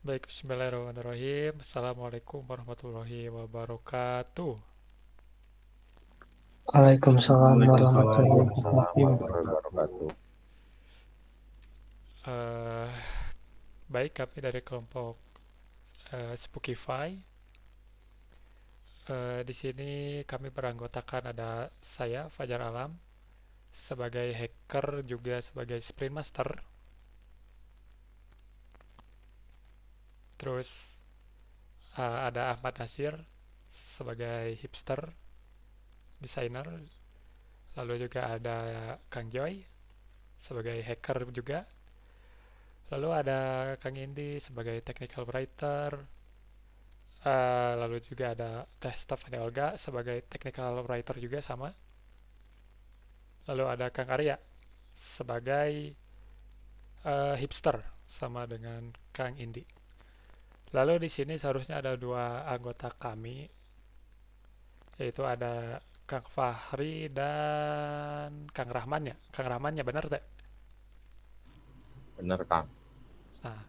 Baik, bismillahirrahmanirrahim. Assalamualaikum warahmatullahi wabarakatuh. Waalaikumsalam Waalaikumsalam warahmatullahi warahmatullahi wabarakatuh. wabarakatuh. Eh, Baik, kami dari kelompok Spookify. Di sini kami beranggotakan ada saya, Fajar Alam, sebagai hacker juga sebagai sprint master. Terus ada Ahmad Nasir sebagai hipster, desainer. Lalu juga ada Kang Joy sebagai hacker juga. Lalu ada Kang Indi sebagai technical writer. Lalu juga ada Teh Stefani Olga sebagai technical writer juga sama. Lalu ada Kang Arya sebagai hipster sama dengan Kang Indi. Lalu di sini seharusnya ada dua anggota kami, yaitu ada Kang Fahri dan Kang Rahman ya. Kang Rahman ya benar teh. Bener, Kang. Nah,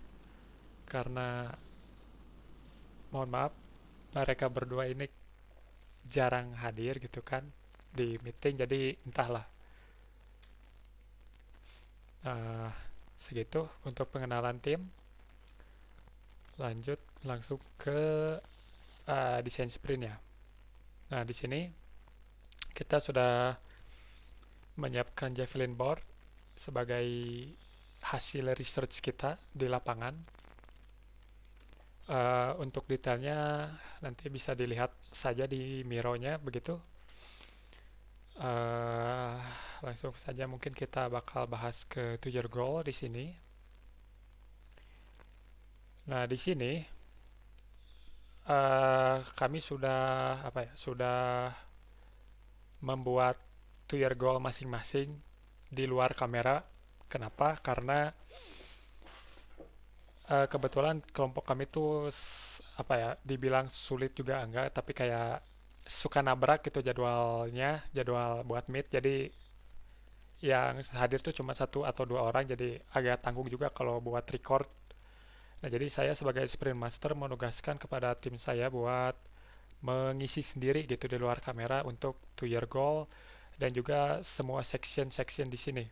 karena mohon maaf mereka berdua ini jarang hadir gitu kan di meeting, jadi entahlah. Nah, segitu untuk pengenalan tim. Lanjut langsung ke desain sprint ya. Nah, di sini kita sudah menyiapkan Javelin board sebagai hasil research kita di lapangan. Untuk detailnya nanti bisa dilihat saja di Miro-nya begitu. Uh, Langsung saja mungkin kita bakal bahas ke to your goal di sini. Nah, di sini kami sudah apa ya? Sudah membuat to your goal masing-masing di luar kamera. Kenapa? Karena kebetulan kelompok kami tuh apa ya? Dibilang sulit juga enggak, tapi kayak suka nabrak gitu jadwalnya, jadwal buat meet. Jadi yang hadir tuh cuma satu atau dua orang, jadi agak tanggung juga kalau buat record. Nah, jadi saya sebagai sprint master menugaskan kepada tim saya buat mengisi sendiri gitu di luar kamera untuk to your goal dan juga semua section-section di sini.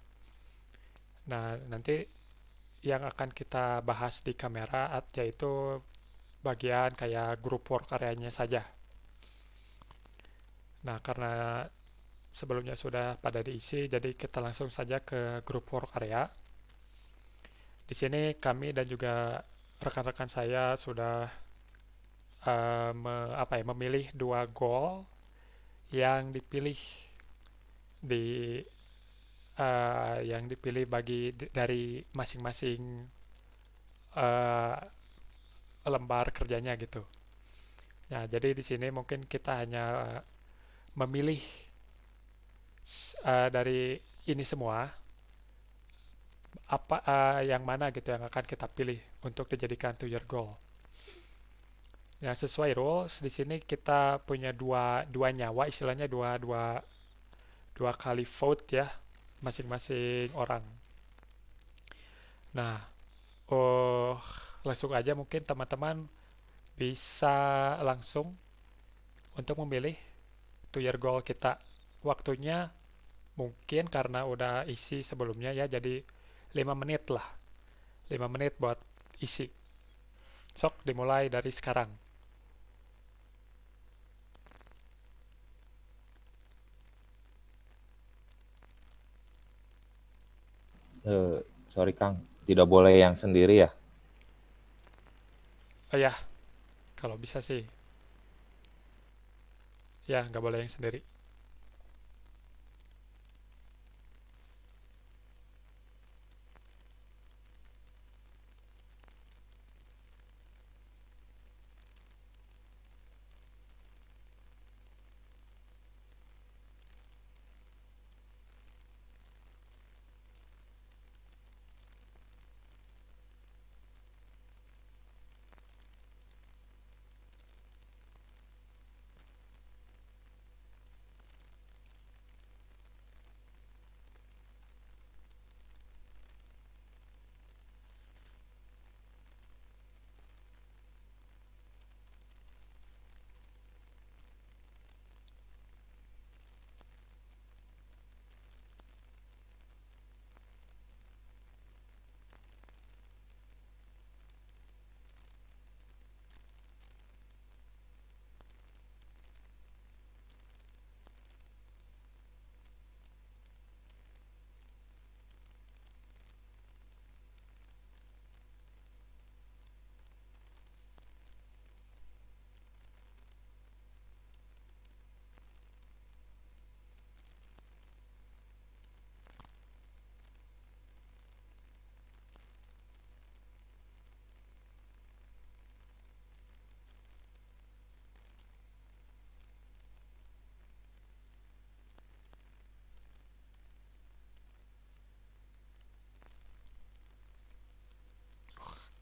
Nah, nanti yang akan kita bahas di kamera yaitu bagian kayak group work areanya saja. Nah, karena sebelumnya sudah pada diisi, jadi kita langsung saja ke group work area. Di sini kami dan juga rekan-rekan saya sudah memilih dua goal yang dipilih di yang dipilih dari masing-masing uh, lembar kerjanya gitu. Nah, jadi di sini mungkin kita hanya memilih dari ini semua apa yang mana gitu yang akan kita pilih untuk dijadikan to your goal. Ya, sesuai rules di sini kita punya dua nyawa, istilahnya dua dua dua kali vote ya masing-masing orang. Nah, oh langsung aja mungkin teman-teman bisa langsung untuk memilih to your goal kita. Waktunya mungkin karena udah isi sebelumnya ya, jadi 5 menit lah. 5 menit buat isi. Sok dimulai dari sekarang. Eh, Sorry, Kang. Tidak boleh yang sendiri ya? Oh ya, kalau bisa sih. Ya, nggak boleh yang sendiri.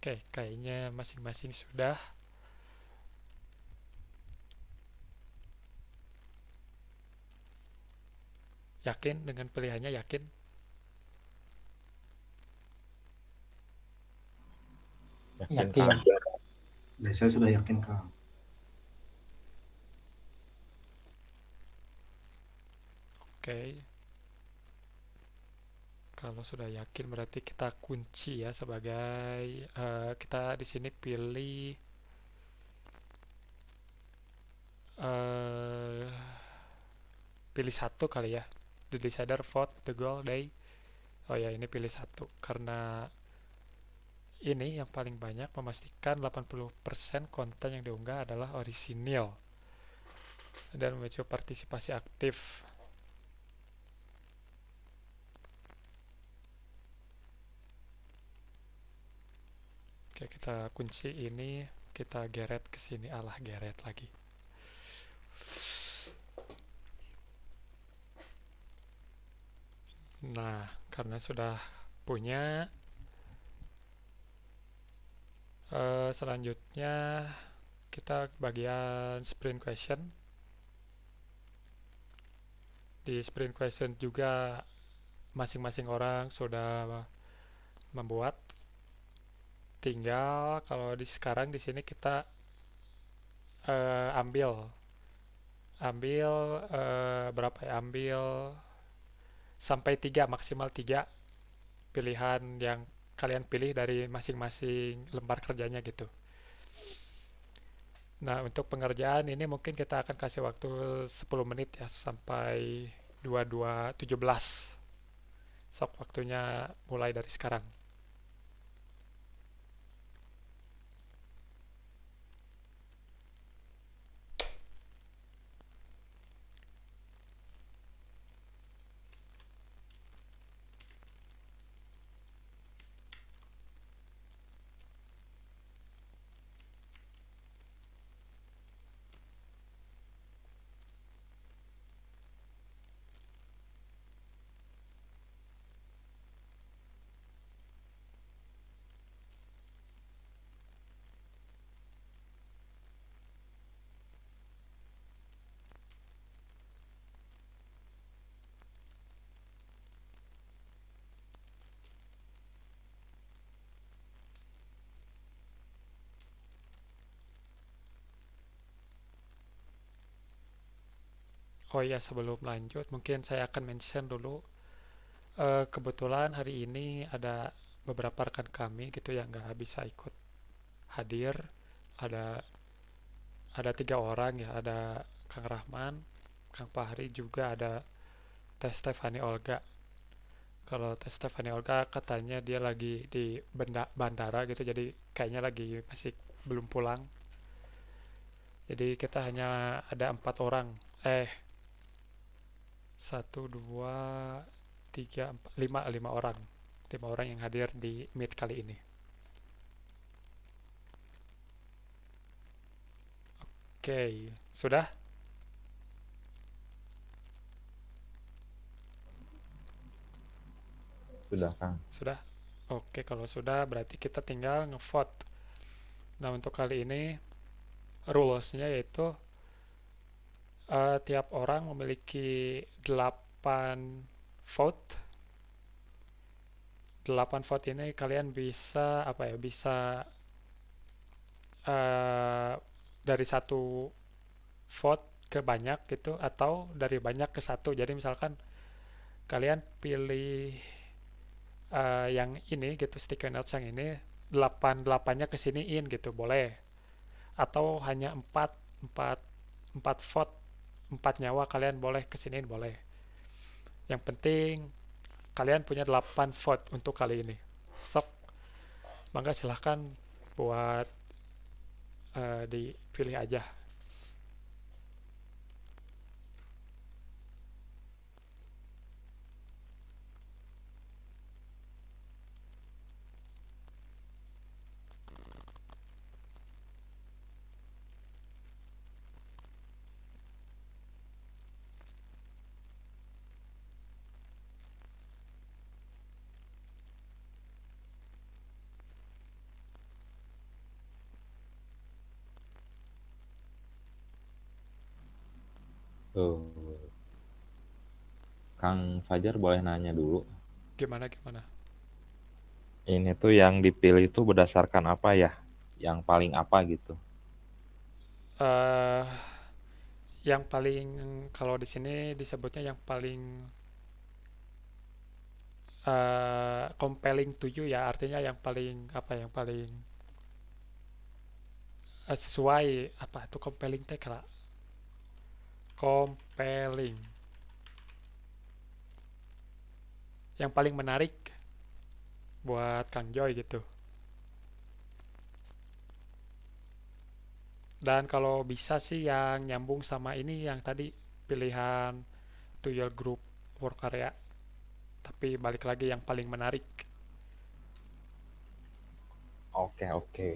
Oke, kayaknya masing-masing sudah. Yakin dengan pilihannya, yakin? Yakin, Yakin. Kang. Saya sudah yakin, Kang. Oke, kalau sudah yakin berarti kita kunci ya sebagai kita di sini pilih eh pilih satu kali ya. The decider vote the goal day. Oh ya, ini pilih satu karena ini yang paling banyak memastikan 80% konten yang diunggah adalah orisinil dan memicu partisipasi aktif. Oke, kita kunci ini, kita geret ke sini, alah geret lagi. Nah, karena sudah punya, selanjutnya kita bagian sprint question. Di sprint question juga masing-masing orang sudah membuat. Tinggal kalau di sekarang di sini kita ambil ambil berapa ya? Ambil sampai 3, maksimal 3 pilihan yang kalian pilih dari masing-masing lembar kerjanya gitu. Nah, untuk pengerjaan ini mungkin kita akan kasih waktu 10 menit ya sampai 22.17. Sok waktunya mulai dari sekarang. Oh iya, sebelum lanjut mungkin saya akan mention dulu. Kebetulan hari ini ada beberapa rekan kami gitu yang nggak bisa ikut hadir. Ada 3 orang ya, ada Kang Rahman, Kang Fahri, juga ada Teh Stefani Olga. Kalau Teh Stefani Olga katanya dia lagi di bandara gitu, jadi kayaknya lagi masih belum pulang. Jadi kita hanya ada 4 orang. Eh, satu, dua, tiga, empat, lima orang. 5 orang yang hadir di meet kali ini. Oke, sudah? Sudah, Kang. Sudah? Oke, kalau sudah berarti kita tinggal ngevote. Nah, untuk kali ini rules-nya yaitu tiap orang memiliki 8 vote. 8 vote ini kalian bisa apa ya? Bisa eh, dari satu vote ke banyak gitu atau dari banyak ke satu. Jadi misalkan kalian pilih yang ini gitu, sticky notes yang ini 8-8-nya kesiniin gitu boleh, atau hanya 4 4 4 vote, 4 nyawa kalian boleh kesiniin boleh. Yang penting kalian punya 8 vote untuk kali ini. Sok, mangga silahkan buat dipilih aja. Eh, Kang Fajar boleh nanya dulu. Gimana gimana? Ini tuh yang dipilih itu berdasarkan apa ya? Yang paling apa gitu? eh yang paling kalau di sini disebutnya yang paling compelling to you ya, artinya yang paling apa, yang paling sesuai apa itu compelling teh kira, compelling, yang paling menarik buat Kang Joy gitu. Dan kalau bisa sih yang nyambung sama ini yang tadi pilihan to your group work area, tapi balik lagi yang paling menarik. Oke, oke.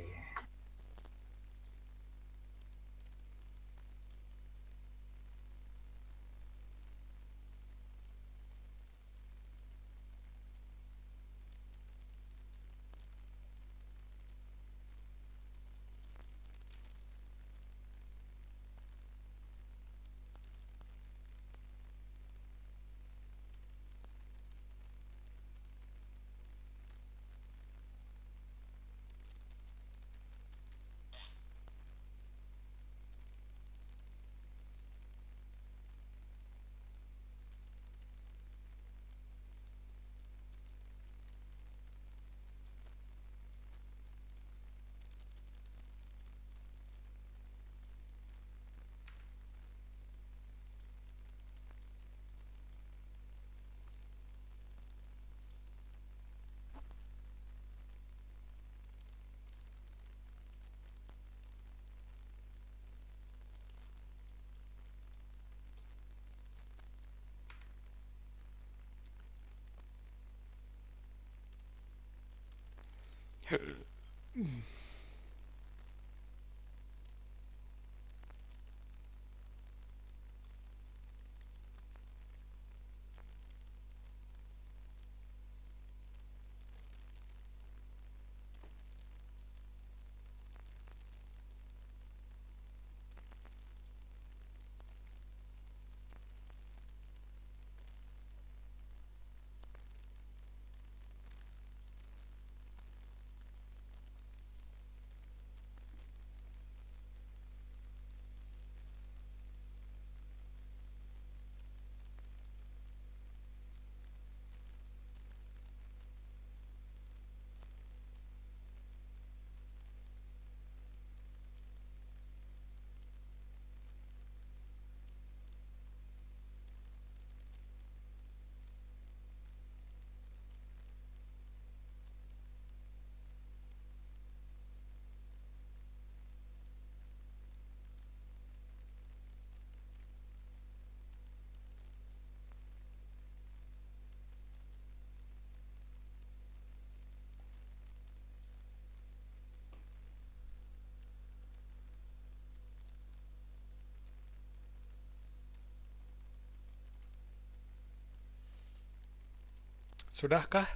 Sudahkah?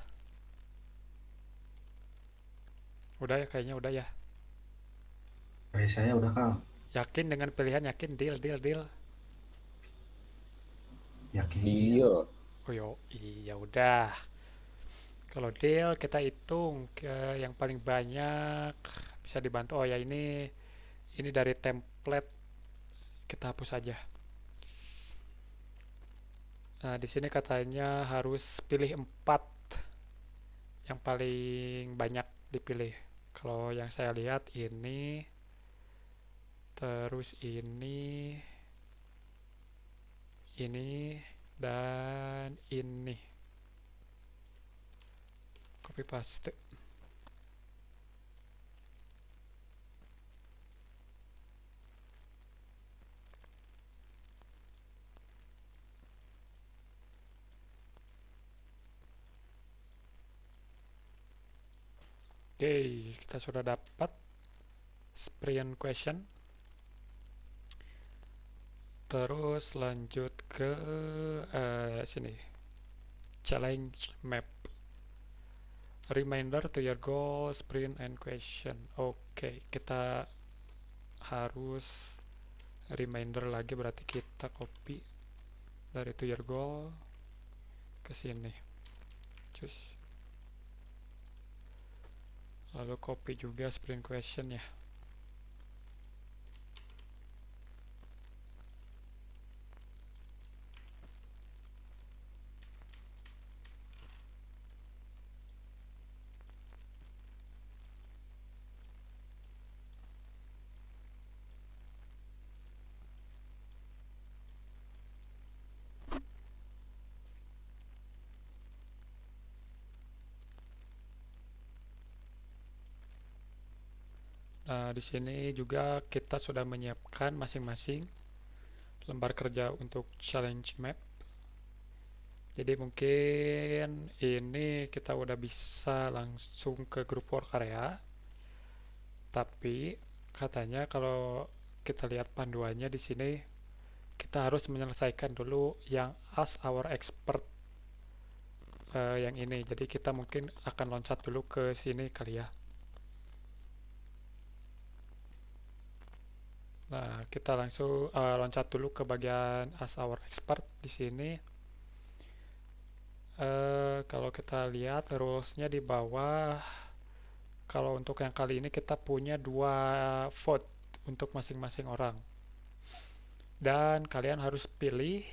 Udah ya, kayaknya udah ya. Saya udah Kang, Yakin dengan pilihan, yakin, deal deal deal. yakin. Deal. Oh yo, iya udah. Kalau deal kita hitung ke yang paling banyak bisa dibantu. Oh ya, ini dari template, kita hapus aja. Nah, di sini katanya harus pilih 4 yang paling banyak dipilih. Kalau yang saya lihat ini, terus ini, dan ini. Copy paste. Oke, kita sudah dapat sprint question. Terus lanjut ke sini, challenge map. Reminder to your goal, sprint and question. Oke, kita harus reminder lagi, berarti kita copy dari to your goal ke sini. Cus. Lalu copy juga sprint question ya. Nah, di sini juga kita sudah menyiapkan masing-masing lembar kerja untuk challenge map. Jadi mungkin ini kita udah bisa langsung ke grup work area. Tapi katanya kalau kita lihat panduannya di sini, kita harus menyelesaikan dulu yang Ask Our Expert yang ini. Jadi kita mungkin akan loncat dulu ke sini kali ya. Nah, kita langsung loncat dulu ke bagian Ask Our Expert di sini. Kalau kita lihat rulesnya di bawah, kalau untuk yang kali ini kita punya 2 vote untuk masing-masing orang. Dan kalian harus pilih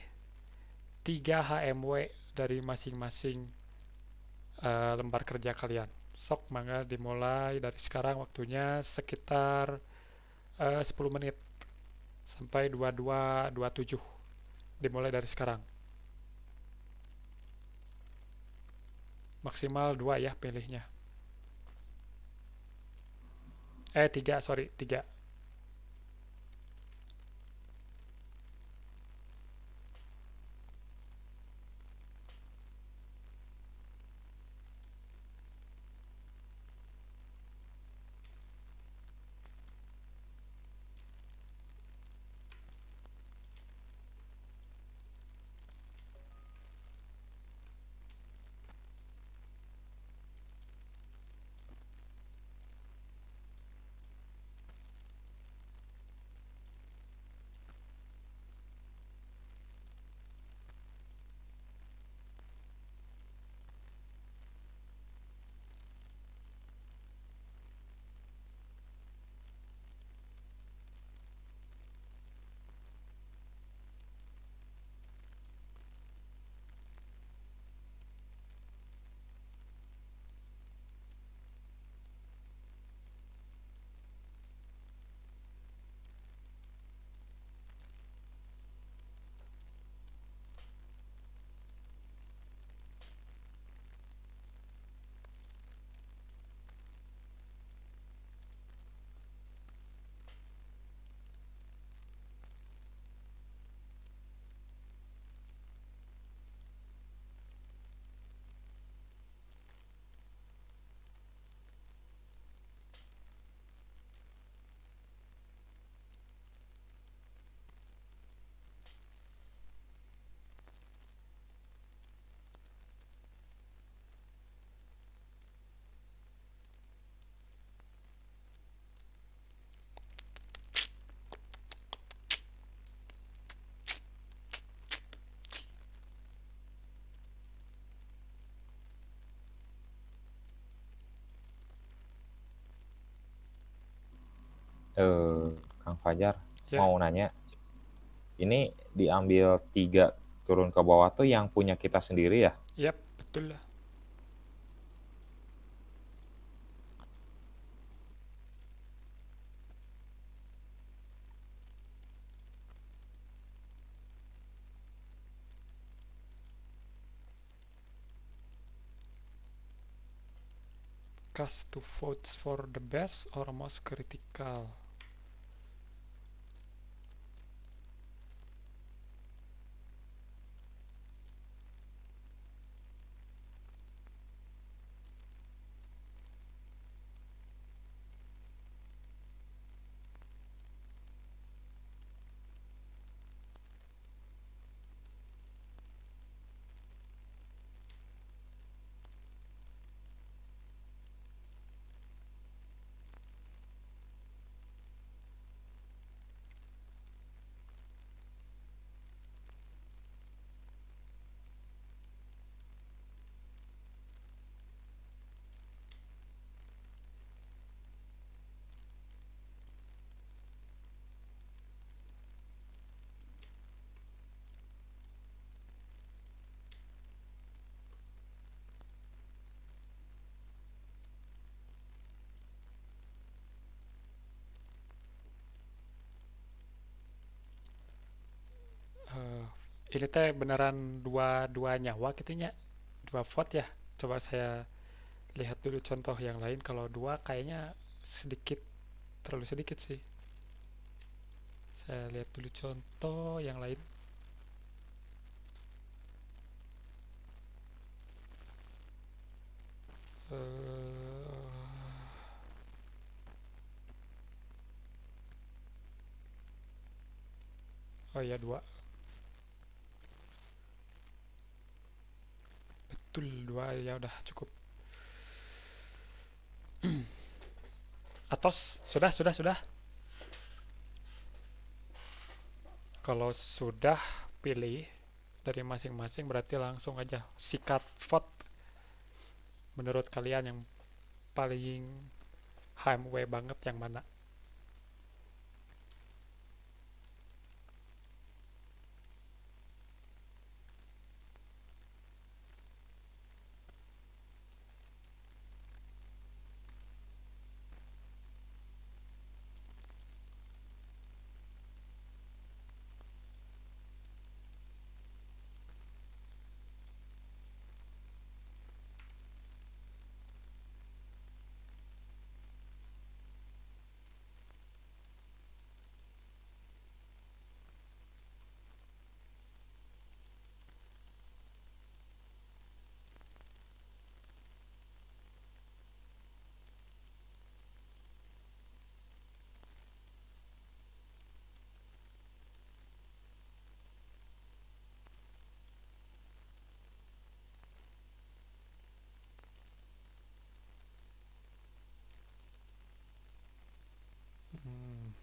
3 HMW dari masing-masing lembar kerja kalian. Sok, mangga dimulai dari sekarang, waktunya sekitar 10 menit sampai 22.27. Dimulai dari sekarang. Maksimal 2 ya pilihnya. 3, sorry, 3. Kang Fajar, Ya, mau nanya, ini diambil 3 turun ke bawah tuh yang punya kita sendiri ya? yap, betul lah. Cast 2 votes for the best or most critical. Ini teh beneran dua dua nyawa gitunya, dua vote ya. Coba saya lihat dulu contoh yang lain. Kalau dua kayaknya sedikit, terlalu sedikit sih. Saya lihat dulu contoh yang lain. Eh, oh ya dua, betul dua ya udah cukup. Atos sudah. Kalau sudah pilih dari masing-masing berarti langsung aja sikat vote menurut kalian yang paling HMW banget yang mana. Hmm,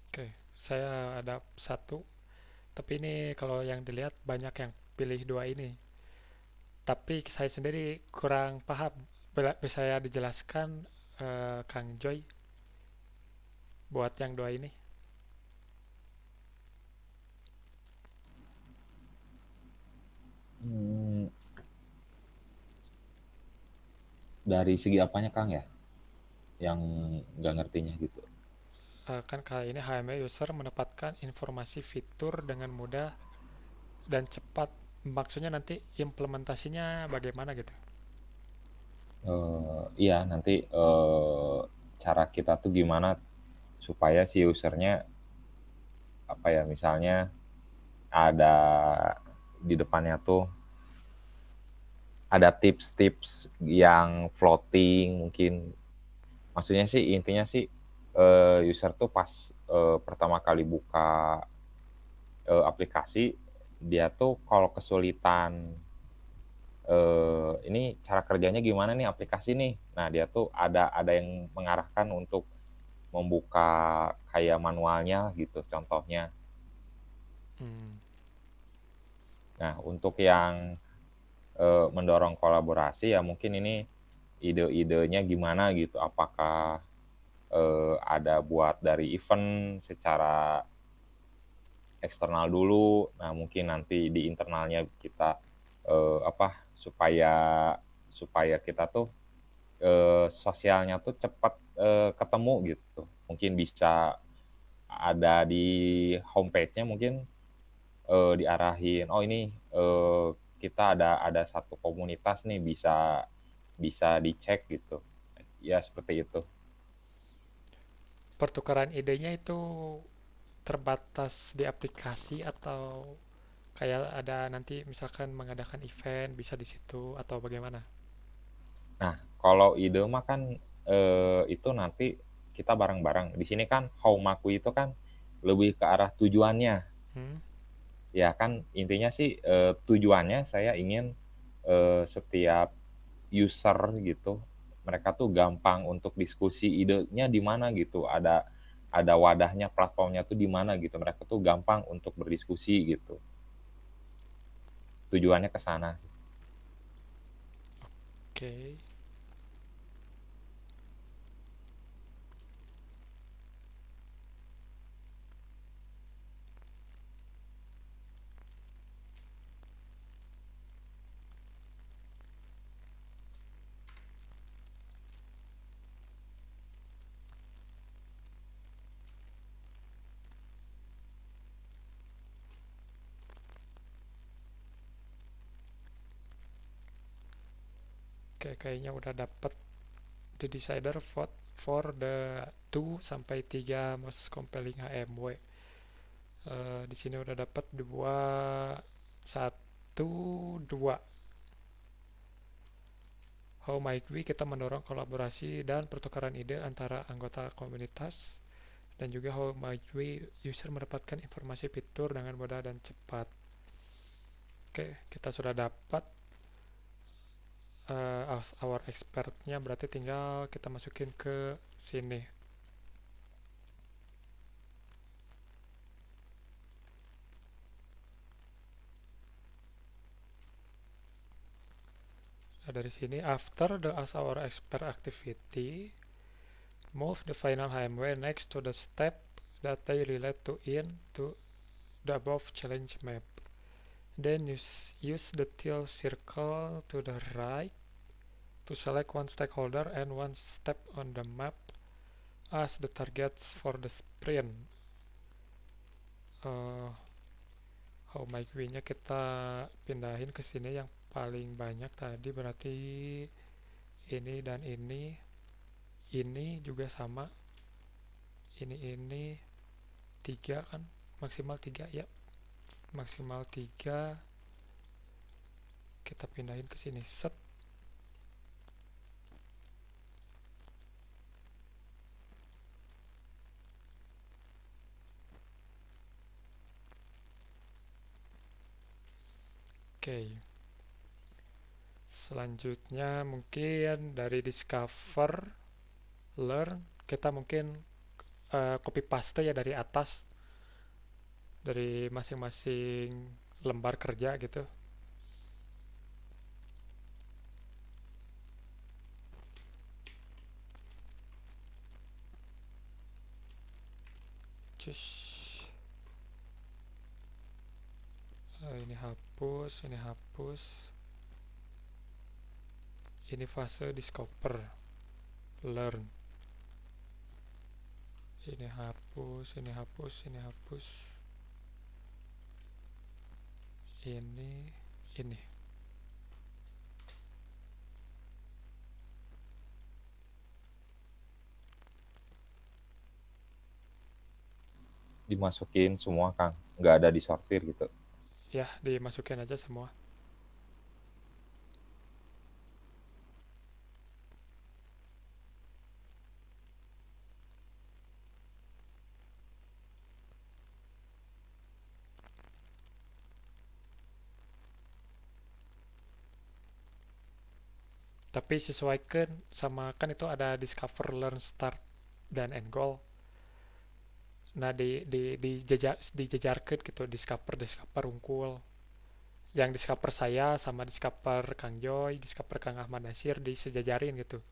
oke, saya ada satu, tapi ini kalau yang dilihat banyak yang pilih dua ini. Tapi saya sendiri kurang paham. Bisa saya dijelaskan, Kang Joy, buat yang dua ini? Hmm, dari segi apanya Kang ya? Yang nggak ngertinya gitu. Kan kali ini HMI user mendapatkan informasi fitur dengan mudah dan cepat. Maksudnya nanti implementasinya bagaimana gitu. Iya nanti cara kita tuh gimana supaya si usernya apa ya misalnya ada di depannya tuh ada tips-tips yang floating mungkin. Maksudnya sih intinya sih user tuh pas pertama kali buka aplikasi dia tuh kalau kesulitan ini cara kerjanya gimana nih aplikasi nih. Nah, dia tuh ada yang mengarahkan untuk membuka kayak manualnya gitu contohnya. Hmm, Nah, untuk yang mendorong kolaborasi ya mungkin ini ide-idenya gimana gitu. Apakah ada buat dari event secara eksternal dulu. Nah, mungkin nanti di internalnya kita apa supaya supaya kita tuh sosialnya tuh cepat ketemu gitu. Mungkin bisa ada di homepage-nya mungkin diarahin, oh ini kita ada satu komunitas nih bisa bisa dicek gitu. Ya seperti itu. pertukaran idenya itu terbatas di aplikasi atau kayak ada nanti misalkan mengadakan event bisa di situ atau bagaimana? Nah, kalau ide mah kan itu nanti kita bareng-bareng. Di sini kan Haumaku itu kan lebih ke arah tujuannya. Hmm? Ya kan intinya sih, tujuannya saya ingin, setiap user gitu, mereka tuh gampang untuk diskusi idenya di mana gitu, ada wadahnya, platformnya tuh di mana gitu, mereka tuh gampang untuk berdiskusi gitu, tujuannya ke sana. Oke. Oke, kayaknya udah dapet the decider vote for the 2 sampai 3 most compelling HMW. Di sini udah dapet 2, 1, 2. How might we, kita mendorong kolaborasi dan pertukaran ide antara anggota komunitas, dan juga how might we user mendapatkan informasi fitur dengan mudah dan cepat. Oke, kita sudah dapat as our expertnya, berarti tinggal kita masukin ke sini. Nah, dari sini after the as our expert activity, move the final HMW next to the step that they relate to into the above challenge map. Then use the tilt circle to the right to select one stakeholder and one step on the map as the targets for the sprint. Uh, how might we-nya kita pindahin ke sini yang paling banyak tadi, berarti ini dan ini juga sama, ini 3 kan, maksimal 3 ya, maksimal 3 kita pindahin ke sini, set. Oke, selanjutnya mungkin dari discover, learn, kita mungkin copy paste ya dari atas, dari masing-masing lembar kerja gitu. Cus. Ini hapus, ini hapus, ini fase discover, learn, ini hapus, ini hapus, ini hapus, ini. Dimasukin semua Kang, nggak ada disortir gitu. Ya, dimasukin aja semua. Tapi sesuaikan sama, kan itu ada discover, learn, start, dan end goal. Nah, dijejarkan gitu, discover, discover unggul. Yang discover saya sama discover Kang Joy, discover Kang Ahmad Nasir disejajarin gitu.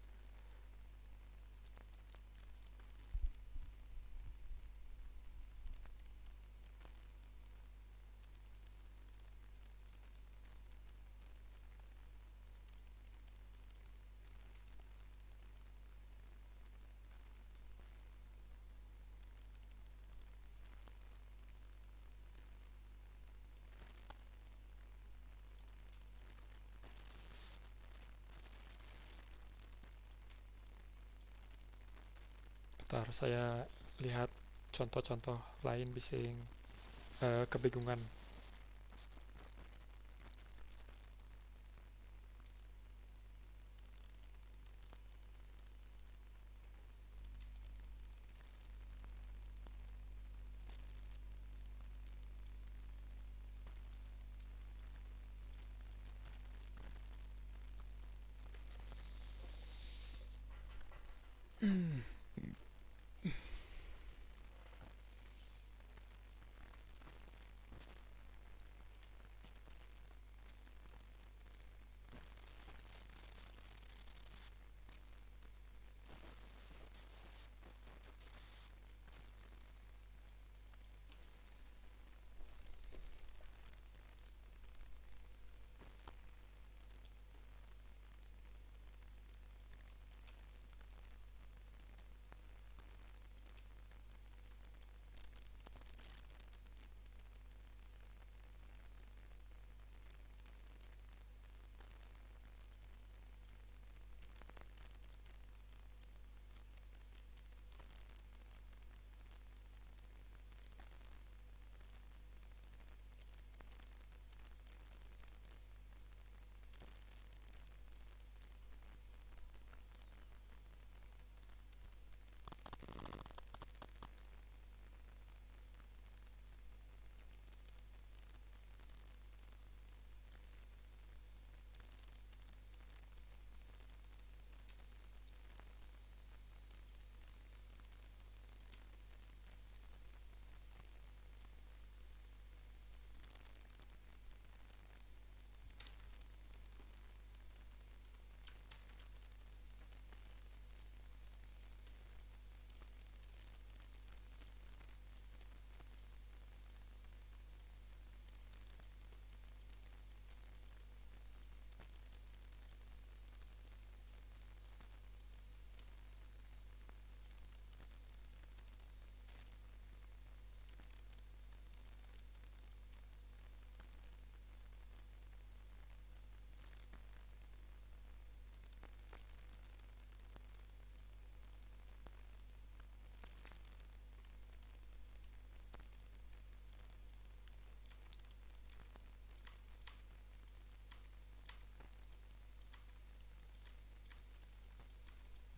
Bentar, saya lihat contoh-contoh lain bisa kebingungan.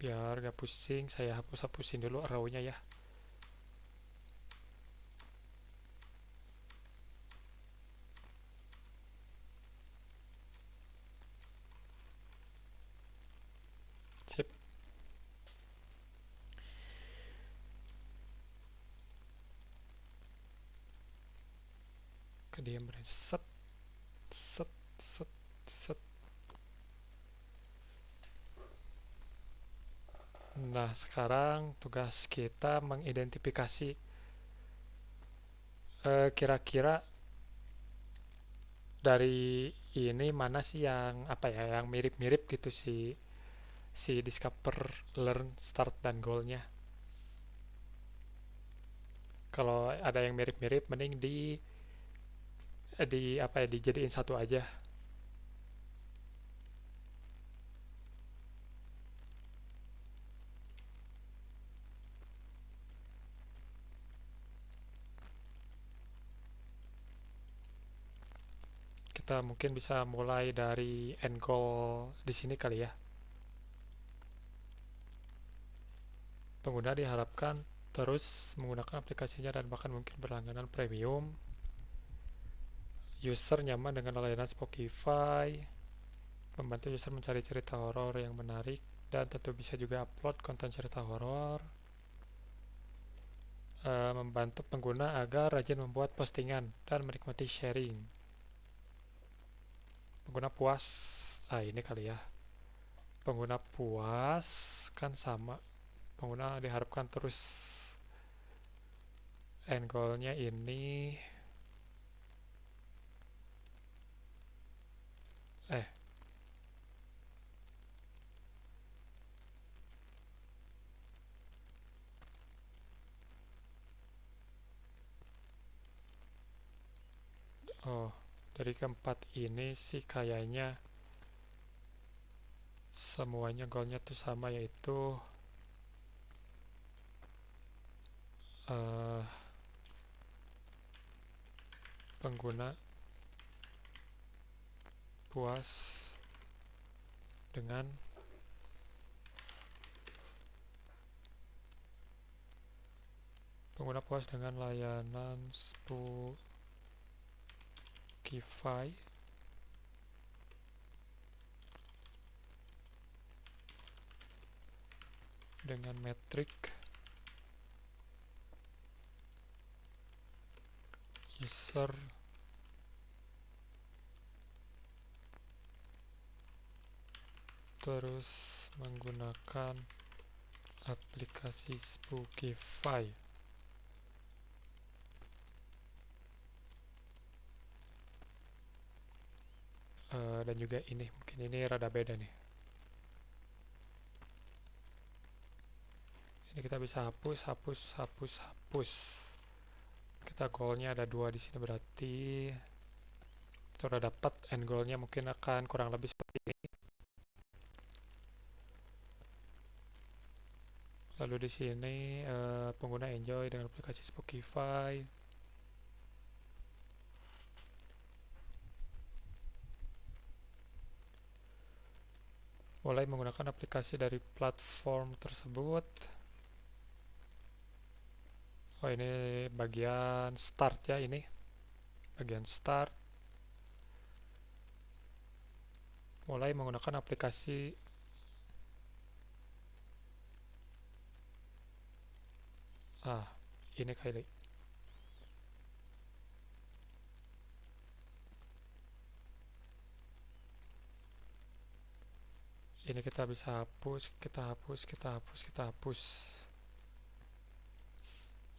Biar gak pusing, saya hapus-hapusin dulu arrow-nya ya. Sip. Kediam set, set, set, set. Nah, sekarang tugas kita mengidentifikasi kira-kira dari ini mana sih yang apa ya, yang mirip-mirip gitu si discover, learn, start dan goalnya. Kalau ada yang mirip-mirip mending di apa ya, dijadiin satu aja. Kita mungkin bisa mulai dari end goal di sini kali ya. Pengguna diharapkan terus menggunakan aplikasinya dan bahkan mungkin berlangganan premium. User nyaman dengan layanan Spotify, membantu user mencari cerita horor yang menarik, dan tentu bisa juga upload konten cerita horor. Membantu pengguna agar rajin membuat postingan dan menikmati sharing. Pengguna puas, ini kali ya. Pengguna puas kan sama. Pengguna diharapkan terus end goal-nya ini eh oh, dari keempat ini sih kayaknya semuanya goalnya tuh sama, yaitu eh, pengguna puas dengan layanan Spotify dengan metrik user terus menggunakan aplikasi Spotify. Dan juga ini mungkin ini rada beda nih. Ini kita bisa hapus. Kita goalnya ada 2 di sini, berarti kita udah dapat end goalnya, mungkin akan kurang lebih seperti ini. Lalu di sini pengguna enjoy dengan aplikasi Spotify. Mulai menggunakan aplikasi dari platform tersebut. Oh, ini bagian start ya, ini bagian start. Mulai menggunakan aplikasi ini kali. Ini kita bisa hapus.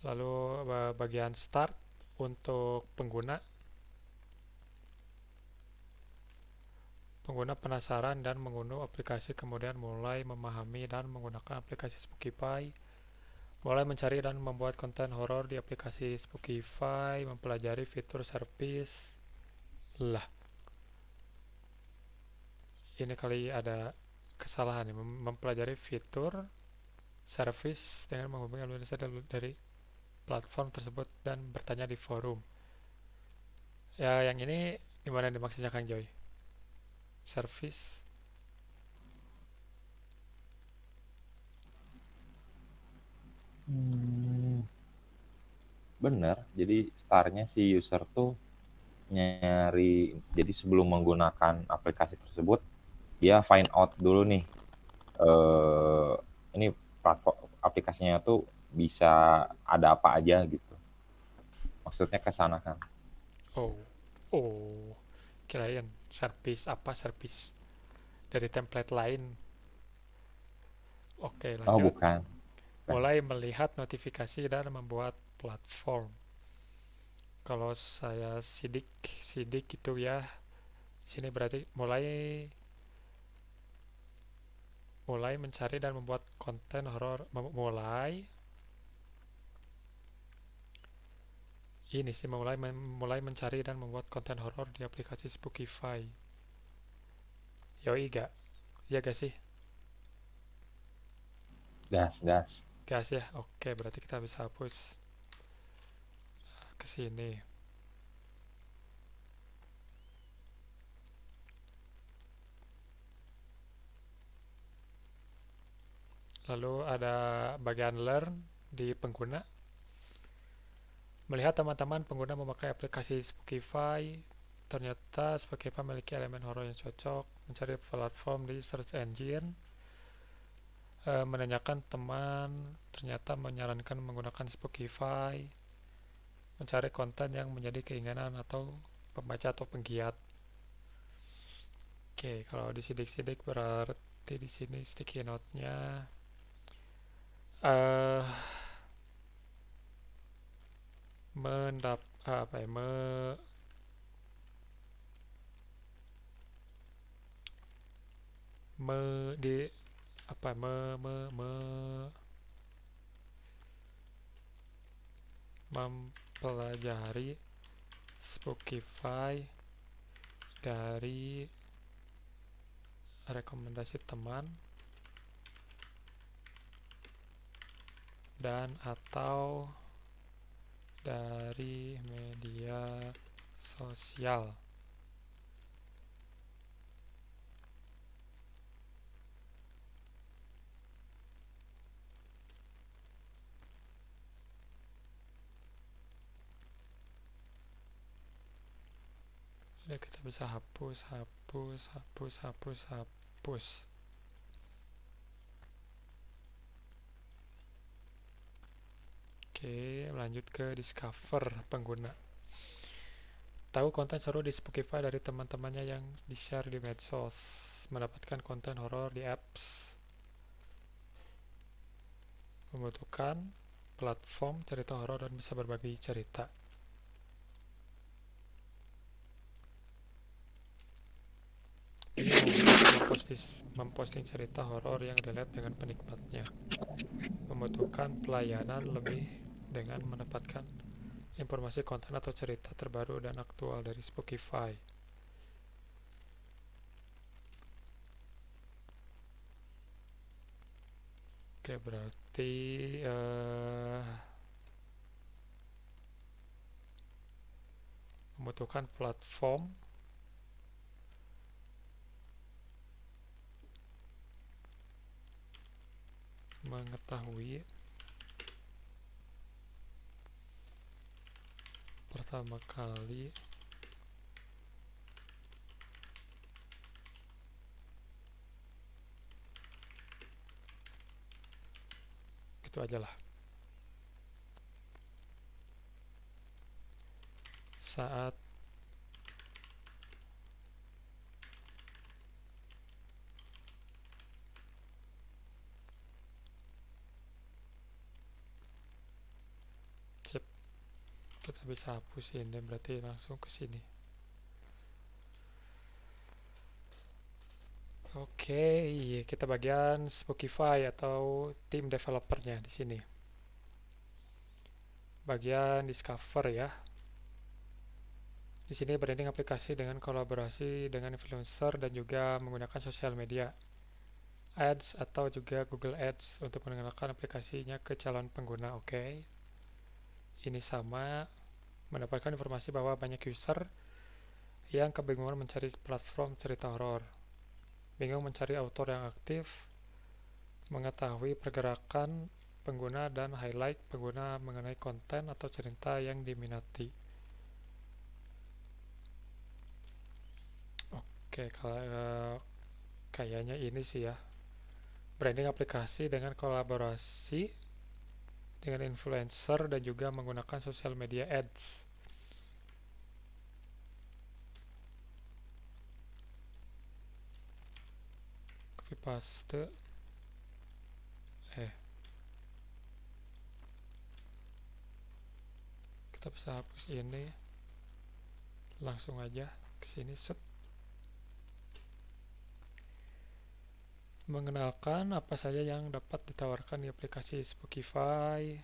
Lalu bagian start untuk pengguna penasaran dan mengunduh aplikasi, kemudian mulai memahami dan menggunakan aplikasi Spotify, mulai mencari dan membuat konten horor di aplikasi Spotify, mempelajari fitur service. Lah, ini kali ada kesalahan nih. Mempelajari fitur service dengan menghubungi analisa dari platform tersebut dan bertanya di forum. Ya, yang ini gimana nih maksudnya Kang Joy? Service Hmm, bener. Jadi startnya si user tuh nyari, jadi sebelum menggunakan aplikasi tersebut, dia find out dulu nih, eh ini platform aplikasinya tuh bisa ada apa aja gitu. Maksudnya ke sana kan. Oh, oh, kirain service apa service dari template lain. Oke, Oh, lanjut. bukan. Bukan. Mulai melihat notifikasi dan membuat platform. Kalau saya sidik, sidik gitu ya. Sini berarti mulai mulai mencari dan membuat konten horor. Ini sih mulai mencari dan membuat konten horor di aplikasi Spookify. Yoi gak? Iya gak sih? Gas, gas. Gas ya? Oke, berarti kita bisa hapus ke sini. Lalu ada bagian learn di pengguna. Melihat teman-teman pengguna memakai aplikasi Spookify, ternyata Spookify memiliki elemen horor yang cocok. Mencari platform di search engine, menanyakan teman, ternyata menyarankan menggunakan Spookify, mencari konten yang menjadi keinginan atau pembaca atau penggiat. Oke, kalau disidik-sidik berarti di sini sticky note-nya eh apa ya? Me di apa mempelajari Spookify dari rekomendasi teman dan atau dari media sosial. Jadi kita bisa hapus. Oke, lanjut ke discover pengguna. Tahu konten seru di Spotify dari teman-temannya yang di-share di medsos. Mendapatkan konten horor di apps. Membutuhkan platform cerita horor dan bisa berbagi cerita. Memposting cerita horor yang relate dengan penikmatnya. Membutuhkan pelayanan lebih dengan mendapatkan informasi konten atau cerita terbaru dan aktual dari Spotify. Oke, berarti membutuhkan platform mengetahui pertama kali gitu aja lah. Saat sip, kita bisa hapus ini berarti langsung ke sini. Oke, kita bagian Spotify atau tim developernya di sini. Bagian discover ya. Di sini branding aplikasi dengan kolaborasi dengan influencer dan juga menggunakan sosial media, Ads atau juga Google Ads untuk mengenalkan aplikasinya ke calon pengguna. Oke. Ini sama, mendapatkan informasi bahwa banyak user yang kebingungan mencari platform cerita horor, bingung mencari autor yang aktif, mengetahui pergerakan pengguna dan highlight pengguna mengenai konten atau cerita yang diminati. Oke, kalau kayaknya ini sih ya. Branding aplikasi dengan kolaborasi dengan influencer dan juga menggunakan sosial media ads. Copy paste. Kita bisa hapus ini. Langsung aja ke sini set. Mengenalkan apa saja yang dapat ditawarkan di aplikasi Spotify,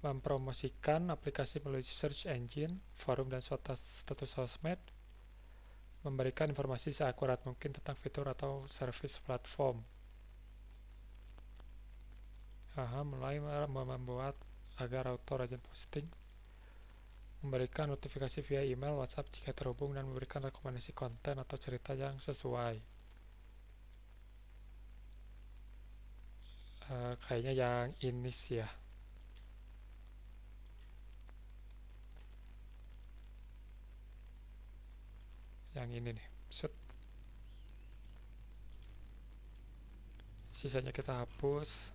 mempromosikan aplikasi melalui search engine, forum dan status sosmed, memberikan informasi seakurat mungkin tentang fitur atau service platform. Mulai membuat agar auto rajin posting, memberikan notifikasi via email, WhatsApp jika terhubung, dan memberikan rekomendasi konten atau cerita yang sesuai. Kayaknya yang ini sih ya. Yang ini nih. Set. Sisanya kita hapus.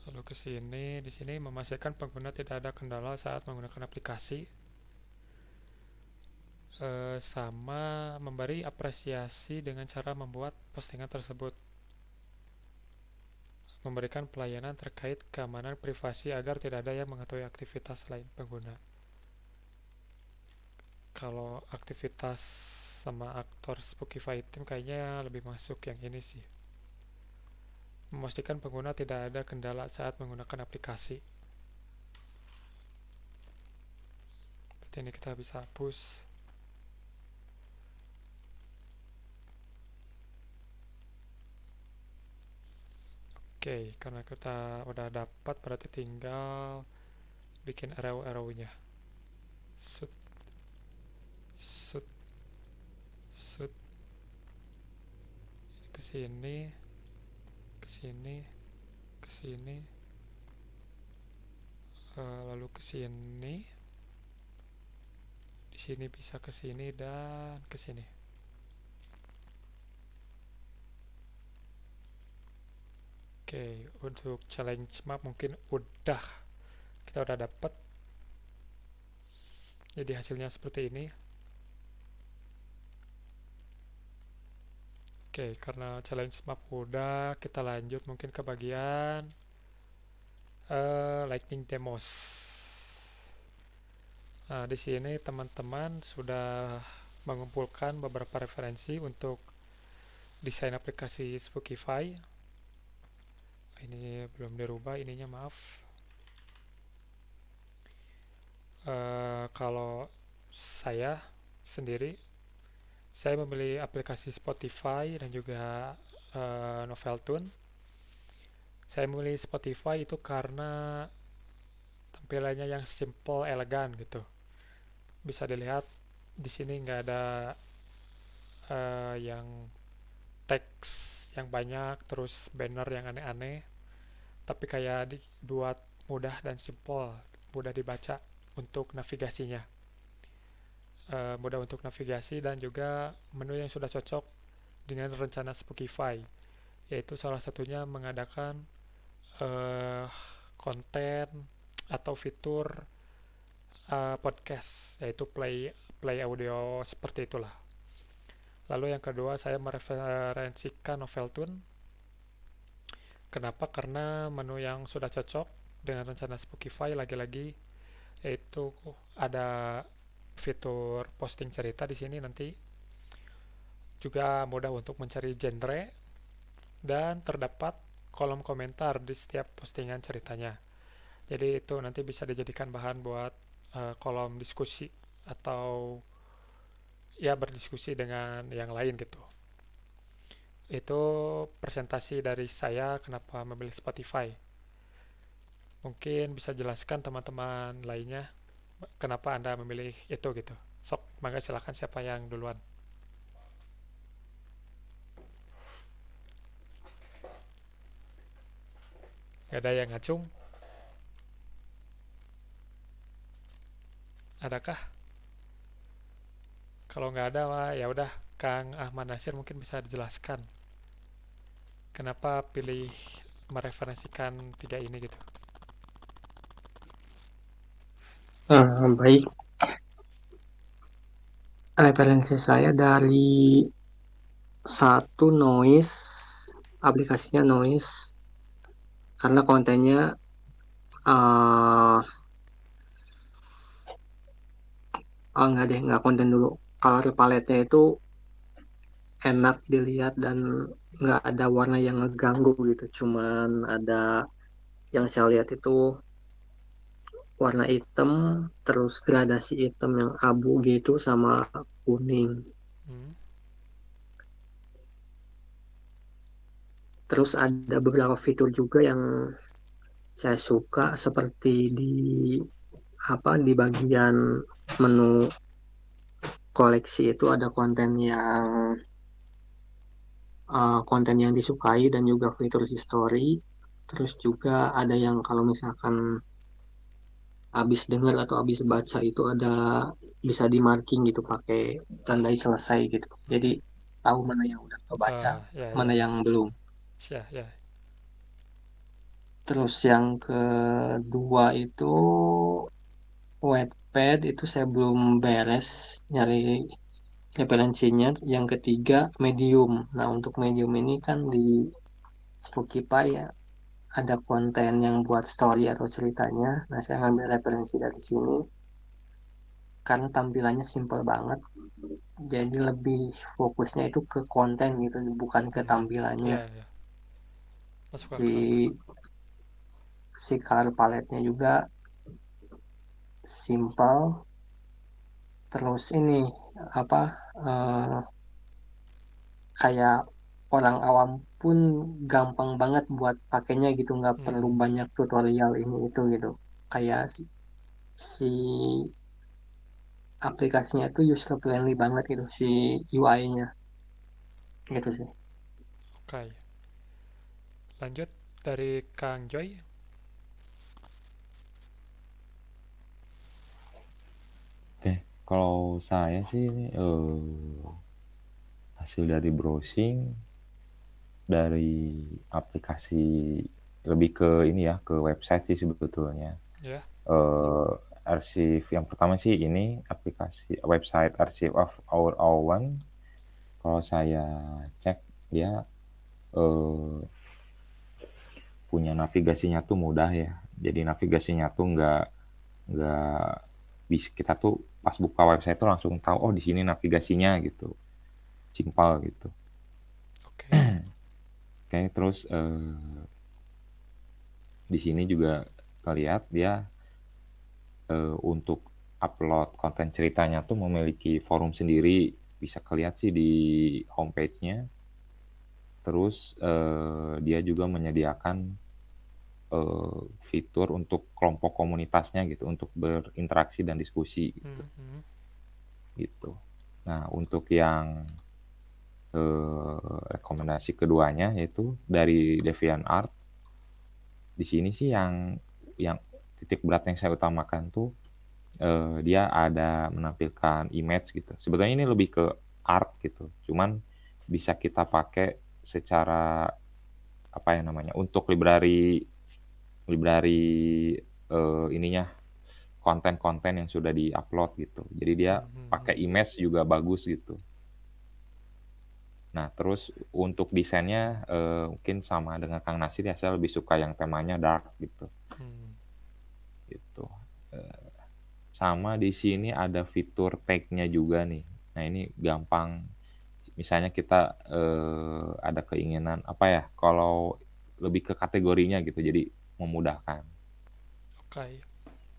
Lalu ke sini, di sini memastikan pengguna tidak ada kendala saat menggunakan aplikasi. Sama memberi apresiasi dengan cara membuat postingan tersebut. Memberikan pelayanan terkait keamanan privasi agar tidak ada yang mengetahui aktivitas lain pengguna. Kalau aktivitas sama aktor Spotify Team kayaknya lebih masuk yang ini sih. Memastikan pengguna tidak ada kendala saat menggunakan aplikasi. Berarti ini kita bisa hapus. Oke, karena kita udah dapat berarti tinggal bikin arrow-arrow-nya. Set, set, set. Ke sini, ke sini, ke sini. Lalu ke sini. Di sini bisa ke sini dan ke sini. Oke, untuk challenge map mungkin kita udah dapat. Jadi hasilnya seperti ini. Oke, karena challenge map udah, kita lanjut mungkin ke bagian lightning demos. Nah, di sini teman-teman sudah mengumpulkan beberapa referensi untuk desain aplikasi Spotify. Ini belum dirubah ininya, maaf. Kalau saya sendiri, saya memilih aplikasi Spotify dan juga Noveltune. Saya memilih Spotify itu karena tampilannya yang simple, elegan gitu. Bisa dilihat di sini nggak ada yang teks yang banyak, terus banner yang aneh-aneh, tapi kayak dibuat mudah dan simple, mudah dibaca untuk navigasinya. Mudah untuk navigasi dan juga menu yang sudah cocok dengan rencana Spotify, yaitu salah satunya mengadakan konten atau fitur podcast, yaitu play audio seperti itulah. Lalu yang kedua, saya mereferensikan Noveltune. Kenapa? Karena menu yang sudah cocok dengan rencana Spotify lagi-lagi, yaitu ada fitur posting cerita di sini nanti. Juga mudah untuk mencari genre dan terdapat kolom komentar di setiap postingan ceritanya. Jadi itu nanti bisa dijadikan bahan buat kolom diskusi atau ya berdiskusi dengan yang lain gitu. Itu presentasi dari saya kenapa memilih Spotify. Mungkin bisa jelaskan teman-teman lainnya kenapa Anda memilih itu gitu. Sok, maka silakan siapa yang duluan. Ada yang ngacung? Adakah? Kalau nggak ada mah ya udah, Kang Ahmad Nasir mungkin bisa dijelaskan kenapa pilih mereferensikan tiga ini gitu. Baik, referensi saya dari satu Noise, aplikasinya Noise, karena kontennya uh, enggak deh, enggak konten dulu. Color palette-nya itu enak dilihat dan nggak ada warna yang ngeganggu gitu. Cuman ada yang saya lihat itu warna hitam, terus gradasi hitam yang abu gitu sama kuning. Hmm, Terus ada beberapa fitur juga yang saya suka seperti di bagian menu koleksi itu ada konten yang disukai dan juga fitur history. Terus juga ada yang kalau misalkan habis dengar atau habis baca itu ada bisa di marking gitu pakai tandai selesai gitu. Jadi tahu mana yang udah kebaca, ya mana ya ya, yang belum. ya ya. Terus yang kedua itu Wattpad itu saya belum beres nyari referensinya. Yang ketiga Medium. Nah, untuk Medium ini kan di Spotify ya ada konten yang buat story atau ceritanya. Nah, saya ngambil referensi dari sini karena tampilannya simple banget. Jadi lebih fokusnya itu ke konten gitu, bukan ke Hmm, tampilannya. ya ya, masuk akal. Si si color palette-nya juga simple. Terus ini apa eh, kayak orang awam pun gampang banget buat pakainya gitu, nggak perlu Hmm, banyak tutorial ini itu gitu. Kayak si aplikasinya itu user friendly banget gitu si UI-nya gitu sih. oke. Lanjut dari Kang Joy. Oke, kalau saya sih ini hasil dari browsing dari aplikasi, lebih ke ini ya, ke website sih sebetulnya. Ya. Eh, Arsip yang pertama sih ini aplikasi website Archive of Our Own. Kalau saya cek dia eh, punya navigasinya tuh mudah ya. Jadi navigasinya tuh nggak bisa, kita tuh pas buka website tuh langsung tahu oh di sini navigasinya gitu. Simpel gitu. Oke. Oke, terus di sini juga terlihat dia untuk upload konten ceritanya tuh memiliki forum sendiri, bisa kelihatan sih di homepage-nya. Terus dia juga menyediakan fitur untuk kelompok komunitasnya gitu, untuk berinteraksi dan diskusi gitu. Hmm, hmm. Gitu. Nah, untuk yang rekomendasi keduanya yaitu dari DeviantArt. Di sini sih yang titik berat yang saya utamakan tuh dia ada menampilkan image gitu. Sebetulnya ini lebih ke art gitu. Cuman bisa kita pakai secara apa ya namanya? Untuk library library ininya konten-konten yang sudah di-upload gitu. Jadi dia Hmm, hmm, pakai hmm. image juga bagus gitu. Nah, terus untuk desainnya mungkin sama dengan Kang Nasir ya, saya lebih suka yang temanya dark gitu. Hmm. Gitu. Eh, Sama di sini ada fitur tag-nya juga nih. Nah, ini gampang. Misalnya kita ada keinginan apa ya? Kalau lebih ke kategorinya gitu, jadi memudahkan. Oke.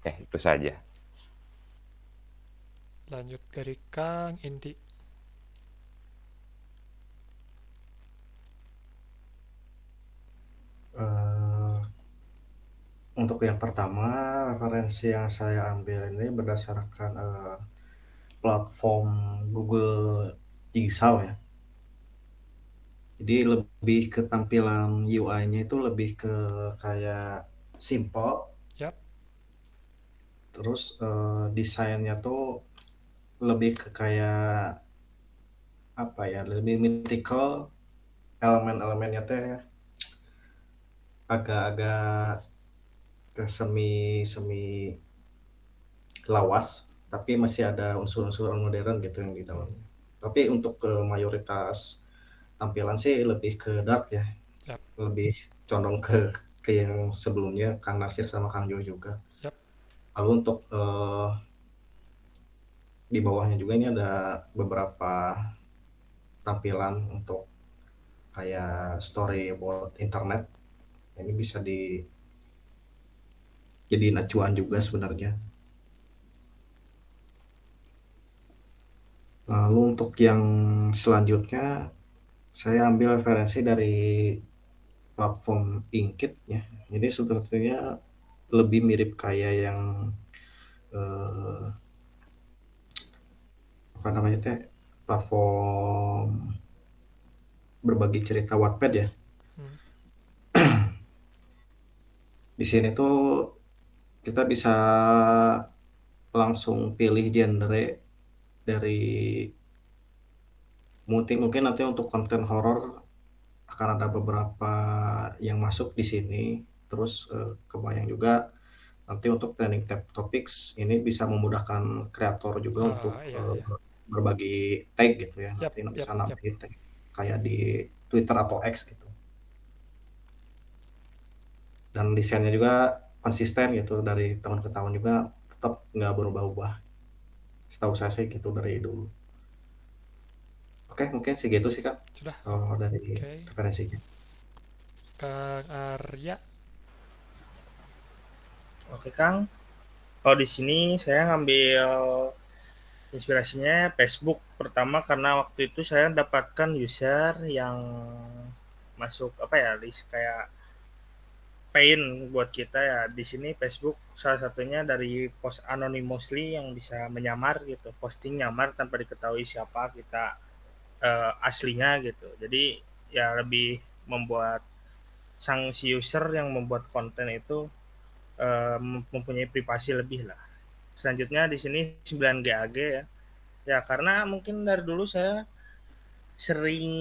Itu saja. Lanjut dari Kang Indi. Eh, untuk yang pertama, referensi yang saya ambil ini berdasarkan platform Google Jigsaw ya. Jadi lebih ke tampilan UI-nya itu lebih ke kayak simple, Yap. terus desainnya tuh lebih ke kayak apa ya, lebih mythical, elemen-elemennya teh agak-agak ke semi semi lawas, tapi masih ada unsur-unsur modern gitu yang di Hmm. dalamnya. Tapi untuk ke mayoritas tampilan sih lebih ke dark ya, Yap. lebih condong ke yang sebelumnya Kang Nasir sama Kang Jo juga. Yap. Lalu untuk di bawahnya juga ini ada beberapa tampilan untuk kayak story about internet. Ini bisa dijadiin acuan juga sebenarnya. Lalu untuk yang selanjutnya saya ambil referensi dari platform Inkit ya. Jadi sepertinya lebih mirip kayak yang eh, apa namanya teh, platform berbagi cerita Wattpad ya. Hmm. Di sini tuh kita bisa langsung pilih genre dari mungkin nanti untuk konten horor akan ada beberapa yang masuk di sini. Terus kebayang juga nanti untuk trending topics ini bisa memudahkan kreator juga untuk Iya, iya. berbagi tag gitu ya. Yap, Nanti yap, bisa yap. nambahin tag kayak di Twitter atau X gitu. Dan desainnya juga konsisten gitu dari tahun ke tahun juga tetap nggak berubah-ubah. Setahu saya sih gitu dari dulu. Oke, mungkin segitu sih Kak. Sudah. Kalau dari Oke. referensinya. Kang Arya. Oke Kang, kalau di sini saya ngambil inspirasinya Facebook pertama karena waktu itu saya dapatkan user yang masuk apa ya list kayak pain buat kita ya di sini Facebook salah satunya dari post anonymously yang bisa menyamar gitu posting nyamar tanpa diketahui siapa kita aslinya gitu jadi ya lebih membuat sang si user yang membuat konten itu mempunyai privasi lebih lah. Selanjutnya di sini 9GAG ya. Ya karena mungkin dari dulu saya sering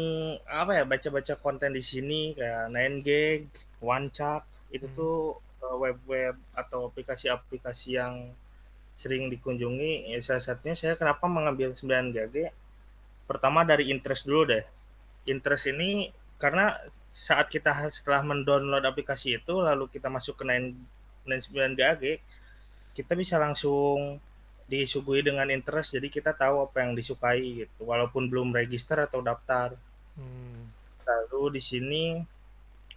apa ya baca-baca konten di sini kayak 9gag, Wancak itu Hmm. tuh web-web atau aplikasi-aplikasi yang sering dikunjungi. Ya, salah satunya saya kenapa mengambil 9GAG? Pertama dari interest dulu deh. Interest ini karena saat kita setelah mendownload aplikasi itu lalu kita masuk ke 9GAG kita bisa langsung disuguhi dengan interest jadi kita tahu apa yang disukai gitu walaupun belum register atau daftar. Hmm. Lalu di sini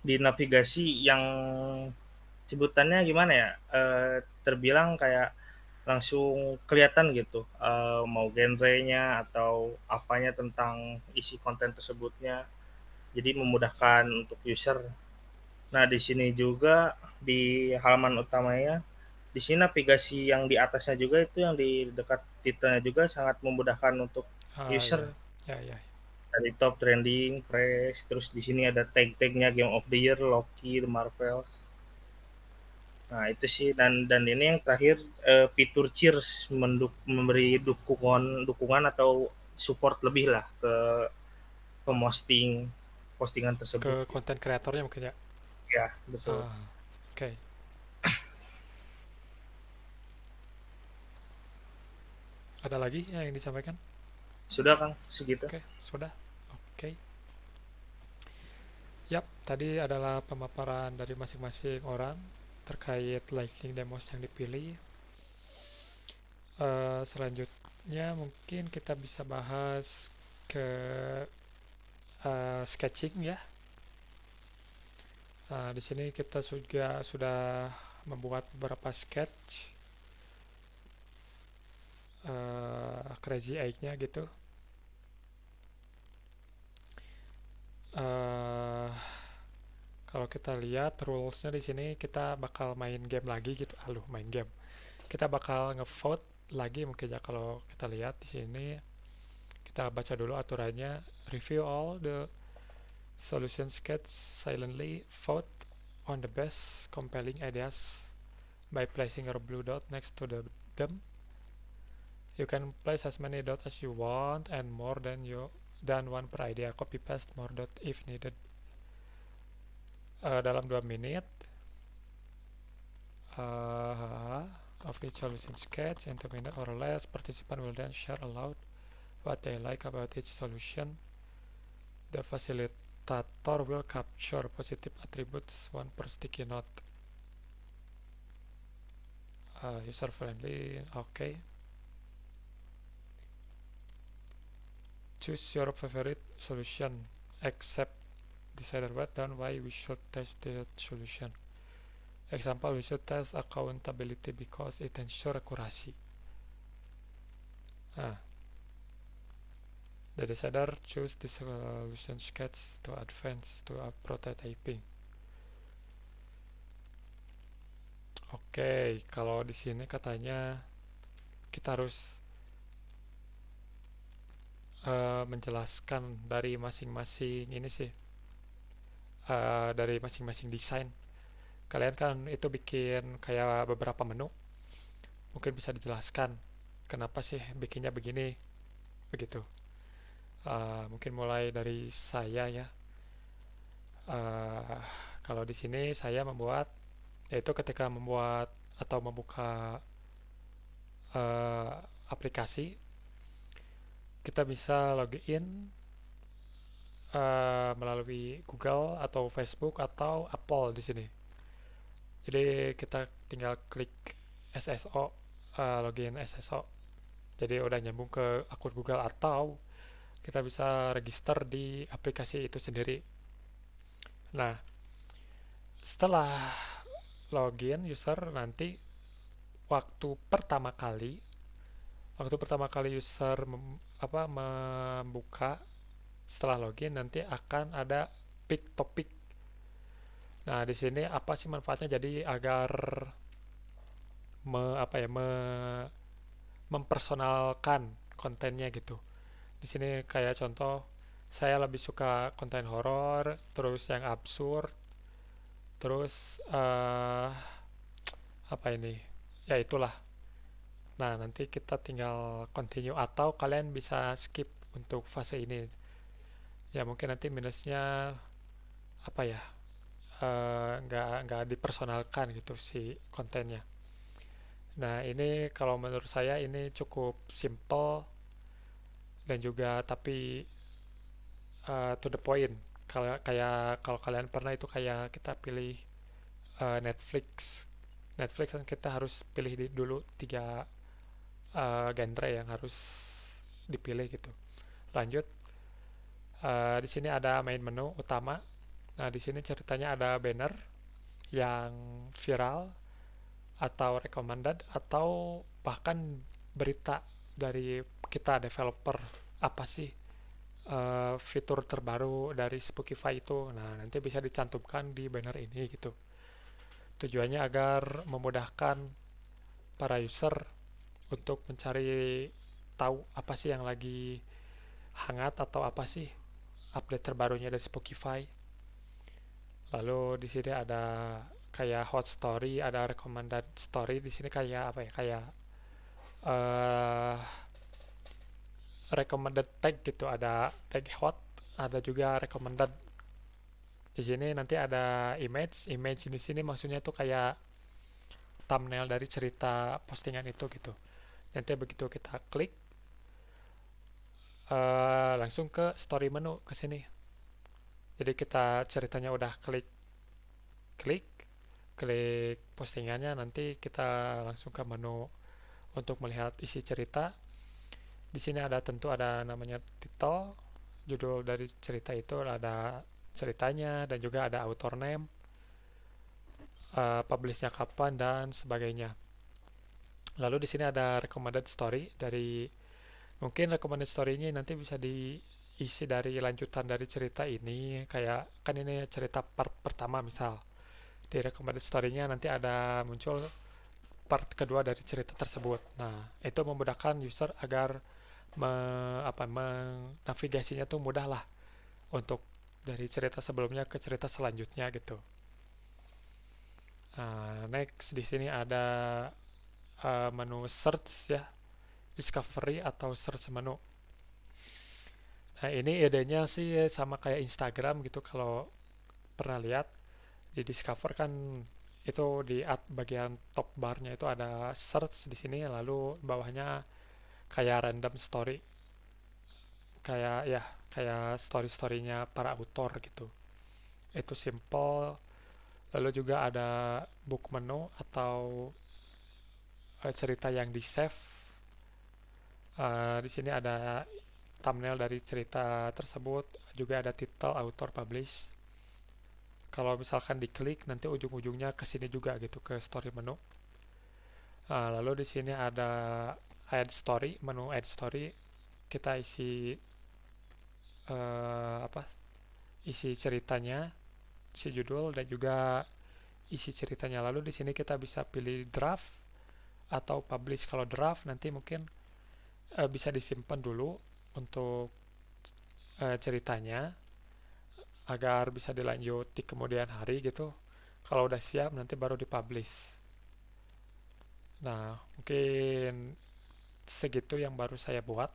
di navigasi yang sebutannya gimana ya terbilang kayak langsung kelihatan gitu mau genrenya atau apanya tentang isi konten tersebutnya jadi memudahkan untuk user. Nah di sini juga di halaman utamanya di sini navigasi yang di atasnya juga itu yang di dekat titelnya juga sangat memudahkan untuk user Iya. Ya, ya. dari top trending, fresh, terus di sini ada tag-tagnya Game of the Year, Loki, The Marvels. Nah itu sih dan ini yang terakhir fitur cheers memberi dukungan atau support lebih lah ke postingan Ke tersebut. konten kreatornya mungkin ya. Ya betul. Oke. Ada lagi yang disampaikan? Sudah Kang segitu. Oke, sudah. Oke. Yap, tadi adalah pemaparan dari masing-masing orang terkait lightning demos yang dipilih. Selanjutnya mungkin kita bisa bahas ke sketching ya. Di sini kita juga sudah membuat beberapa sketch Crazy Eight-nya gitu. Eh, Kalau kita lihat rules-nya di sini kita bakal main game lagi gitu. Main game. Kita bakal ngevote lagi mungkin ya kalau kita lihat di sini. Kita baca dulu aturannya. Review all the Solution sketch silently vote on the best compelling ideas by placing a blue dot next to them. You can place as many dots as you want and more than one per idea. Copy paste more dot if needed. Dalam 2 menit of each solution sketch in 2 minutes or less, participant will then share aloud what they like about each solution. The facilitator will capture positive attributes, one per sticky note. User friendly, okay. Choose your favorite solution, except decide what and why we should test the solution. Example, we should test accountability because it ensures accuracy. The decider choose the solution sketch to advance to a prototyping. Oke, kalau di sini katanya kita harus menjelaskan dari masing-masing ini sih, dari masing-masing desain. Kalian kan itu bikin kayak beberapa menu, mungkin bisa dijelaskan kenapa sih bikinnya begini, begitu. Mungkin mulai dari saya ya. Kalau di sini saya membuat, yaitu ketika membuat atau membuka aplikasi, kita bisa login melalui Google atau Facebook atau Apple di sini. Jadi kita tinggal klik SSO, login SSO. Jadi udah nyambung ke akun Google atau kita bisa register di aplikasi itu sendiri. Nah, setelah login user nanti waktu pertama kali user membuka setelah login nanti akan ada pick topik. Nah, di sini apa sih manfaatnya? Jadi agar mempersonalkan kontennya gitu. Di sini kayak contoh, saya lebih suka konten horor, terus yang absurd, terus ya itulah. Nah, nanti kita tinggal continue atau kalian bisa skip untuk fase ini. Ya mungkin nanti minusnya nggak dipersonalkan gitu si kontennya. Nah, ini kalau menurut saya ini cukup simple dan juga tapi to the point. Kalau kalian pernah itu kayak kita pilih Netflix kan kita harus pilih dulu 3 genre yang harus dipilih gitu. Lanjut, di sini ada main menu utama. Nah, di sini ceritanya ada banner yang viral atau recommended atau bahkan berita dari kita developer, apa sih fitur terbaru dari Spookify itu. Nah, nanti bisa dicantumkan di banner ini gitu. Tujuannya agar memudahkan para user untuk mencari tahu apa sih yang lagi hangat atau apa sih update terbarunya dari Spookify. Lalu di sini ada kayak hot story, ada recommended story. Di sini kayak recommended tag gitu, ada tag hot, ada juga recommended. Di sini nanti ada image di sini maksudnya tuh kayak thumbnail dari cerita postingan itu gitu. Nanti begitu kita klik langsung ke story menu ke sini. Jadi kita ceritanya udah klik postingannya, nanti kita langsung ke menu untuk melihat isi cerita. Di sini tentu ada namanya title, judul dari cerita itu, ada ceritanya dan juga ada author name, publishnya kapan dan sebagainya. Lalu di sini ada recommended story. Mungkin recommended story-nya nanti bisa diisi dari lanjutan dari cerita ini, kayak kan ini cerita part pertama misal. Di recommended story-nya nanti ada muncul part kedua dari cerita tersebut. Nah, itu memudahkan user agar navigasinya tuh mudah lah untuk dari cerita sebelumnya ke cerita selanjutnya gitu. Next di sini ada menu search ya, discovery atau search menu. Nah, ini idenya sih sama kayak Instagram gitu, kalau pernah lihat di Discover kan itu di bagian top barnya itu ada search di sini, lalu bawahnya kayak random story, kayak ya kayak story-storynya para autor gitu. Itu simple. Lalu juga ada book menu atau cerita yang di save. Di sini ada thumbnail dari cerita tersebut, juga ada title, author, publish. Kalau misalkan diklik nanti ujung-ujungnya ke sini juga gitu, ke story menu. Lalu di sini ada add story, menu add story. Kita isi apa? Isi ceritanya, isi judul dan juga isi ceritanya. Lalu di sini kita bisa pilih draft atau publish. Kalau draft nanti mungkin bisa disimpan dulu untuk ceritanya agar bisa dilanjut di kemudian hari gitu. Kalau udah siap nanti baru dipublish. Nah, mungkin segitu yang baru saya buat.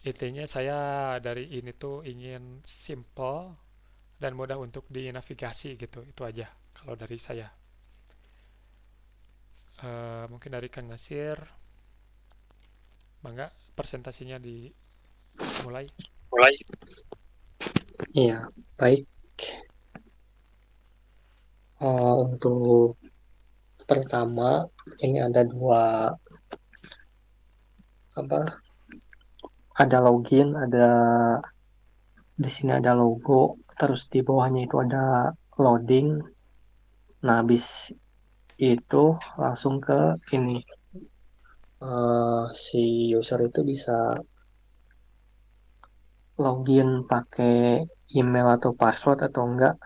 Intinya saya dari ini tuh ingin simple dan mudah untuk dinavigasi gitu. Itu aja kalau dari saya. Mungkin dari Kang Nasir, mangga presentasinya dimulai. Mulai. Iya, baik. Untuk pertama, ini ada dua apa? Ada login, di sini ada logo, terus di bawahnya itu ada loading. Nah, habis itu langsung ke ini. Si user itu bisa login pakai email atau password atau enggak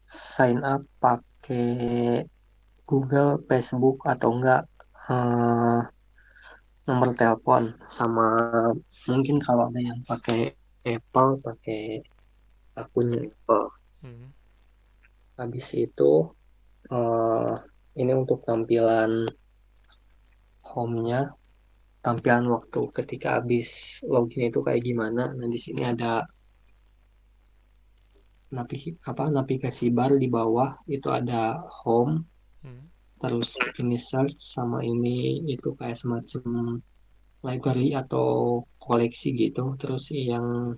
sign up pakai Google, Facebook atau enggak eh, nomor telepon, sama mungkin kalau ada yang pakai Apple pakai akunnya Apple. Hmm. Habis itu eh, ini untuk tampilan home-nya, tampilan waktu ketika habis login itu kayak gimana. Nah, di sini ada navigasi bar di bawah itu ada home, Hmm. terus ini search, sama ini itu kayak semacam library atau koleksi gitu. Terus yang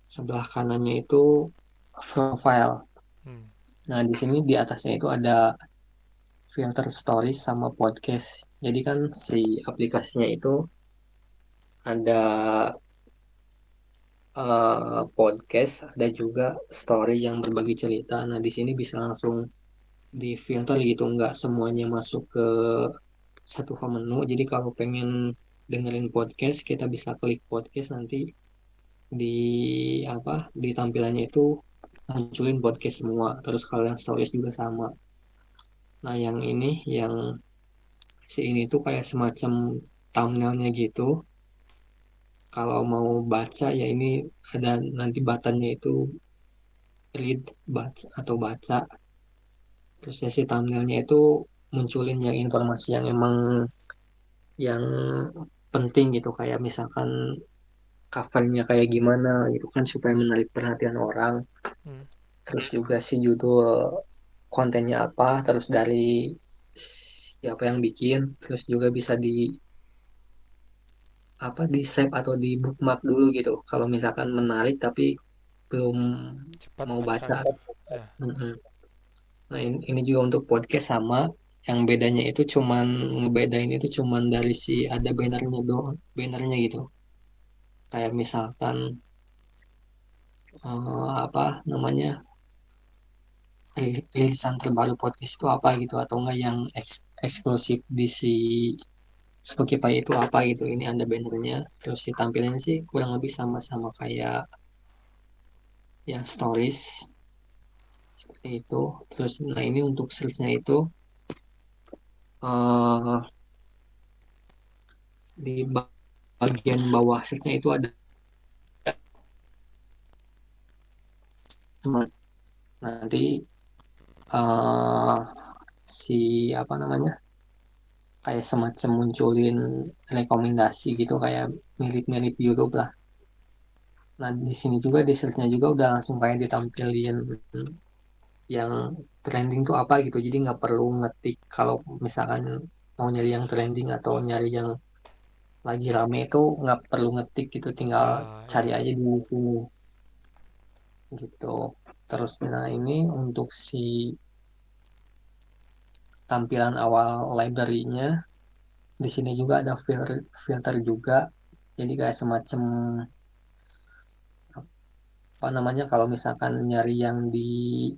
sebelah kanannya itu profile. Hmm. Nah, di sini di atasnya itu ada filter stories sama podcast. Jadi kan si aplikasinya itu ada podcast, ada juga story yang berbagi cerita. Nah, di sini bisa langsung di filter gitu, nggak semuanya masuk ke satu menu. Jadi kalau pengen dengerin podcast, kita bisa klik podcast, nanti di di tampilannya itu munculin podcast semua. Terus kalau yang stories juga sama. Nah, yang ini yang si ini tuh kayak semacam thumbnailnya gitu. Kalau mau baca ya ini ada nanti buttonnya itu read, baca atau baca. Terus ya si thumbnailnya itu munculin yang informasi yang emang yang penting gitu, kayak misalkan covernya kayak gimana gitu kan supaya menarik perhatian orang. Hmm. Terus juga si judul kontennya apa, terus dari siapa yang bikin, terus juga bisa di save atau di bookmark dulu gitu kalau misalkan menarik tapi belum Cepat mau baca. bacanya. Ya. Mm-mm. Nah, ini juga untuk podcast sama, yang bedanya itu cuman ngebedain itu cuman dari si ada bannernya doang, bannernya gitu, kayak misalkan apa namanya, rilisan terbaru podcast itu apa gitu, atau enggak yang eksklusif di si Spotify itu apa gitu, ini ada bannernya. Terus si tampilannya sih kurang lebih sama-sama kayak yang stories seperti itu. Terus nah ini untuk search-nya itu eh di bagian bawah search-nya itu ada Nanti eh si apa namanya, kayak semacam munculin rekomendasi gitu, kayak mirip-mirip YouTube lah. Nah, di sini juga di search-nya juga udah langsung kayak ditampilin yang trending tuh apa gitu. Jadi nggak perlu ngetik kalau misalkan mau nyari yang trending atau nyari yang lagi rame itu nggak perlu ngetik gitu, tinggal cari Iya. aja di sini gitu. Terus nah ini untuk si tampilan awal library-nya, di sini juga ada filter filter juga. Jadi kayak semacam apa namanya, kalau misalkan nyari yang di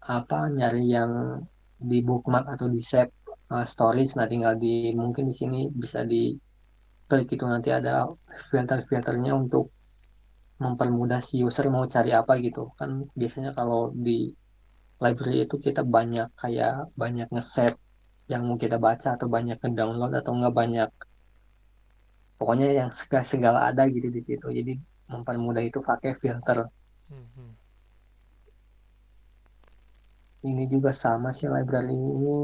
apa, nyari yang di bookmark atau di save storage, nah tinggal di mungkin di sini bisa di klik itu, nanti ada filter-filternya untuk mempermudah si user mau cari apa gitu kan. Biasanya kalau di library itu kita banyak kayak banyak nge-save yang mau kita baca, atau banyak nge-download, atau enggak banyak, pokoknya yang segala, segala ada gitu di situ. Jadi mempermudah itu pakai filter. Mhm. Ini juga sama sih, library ini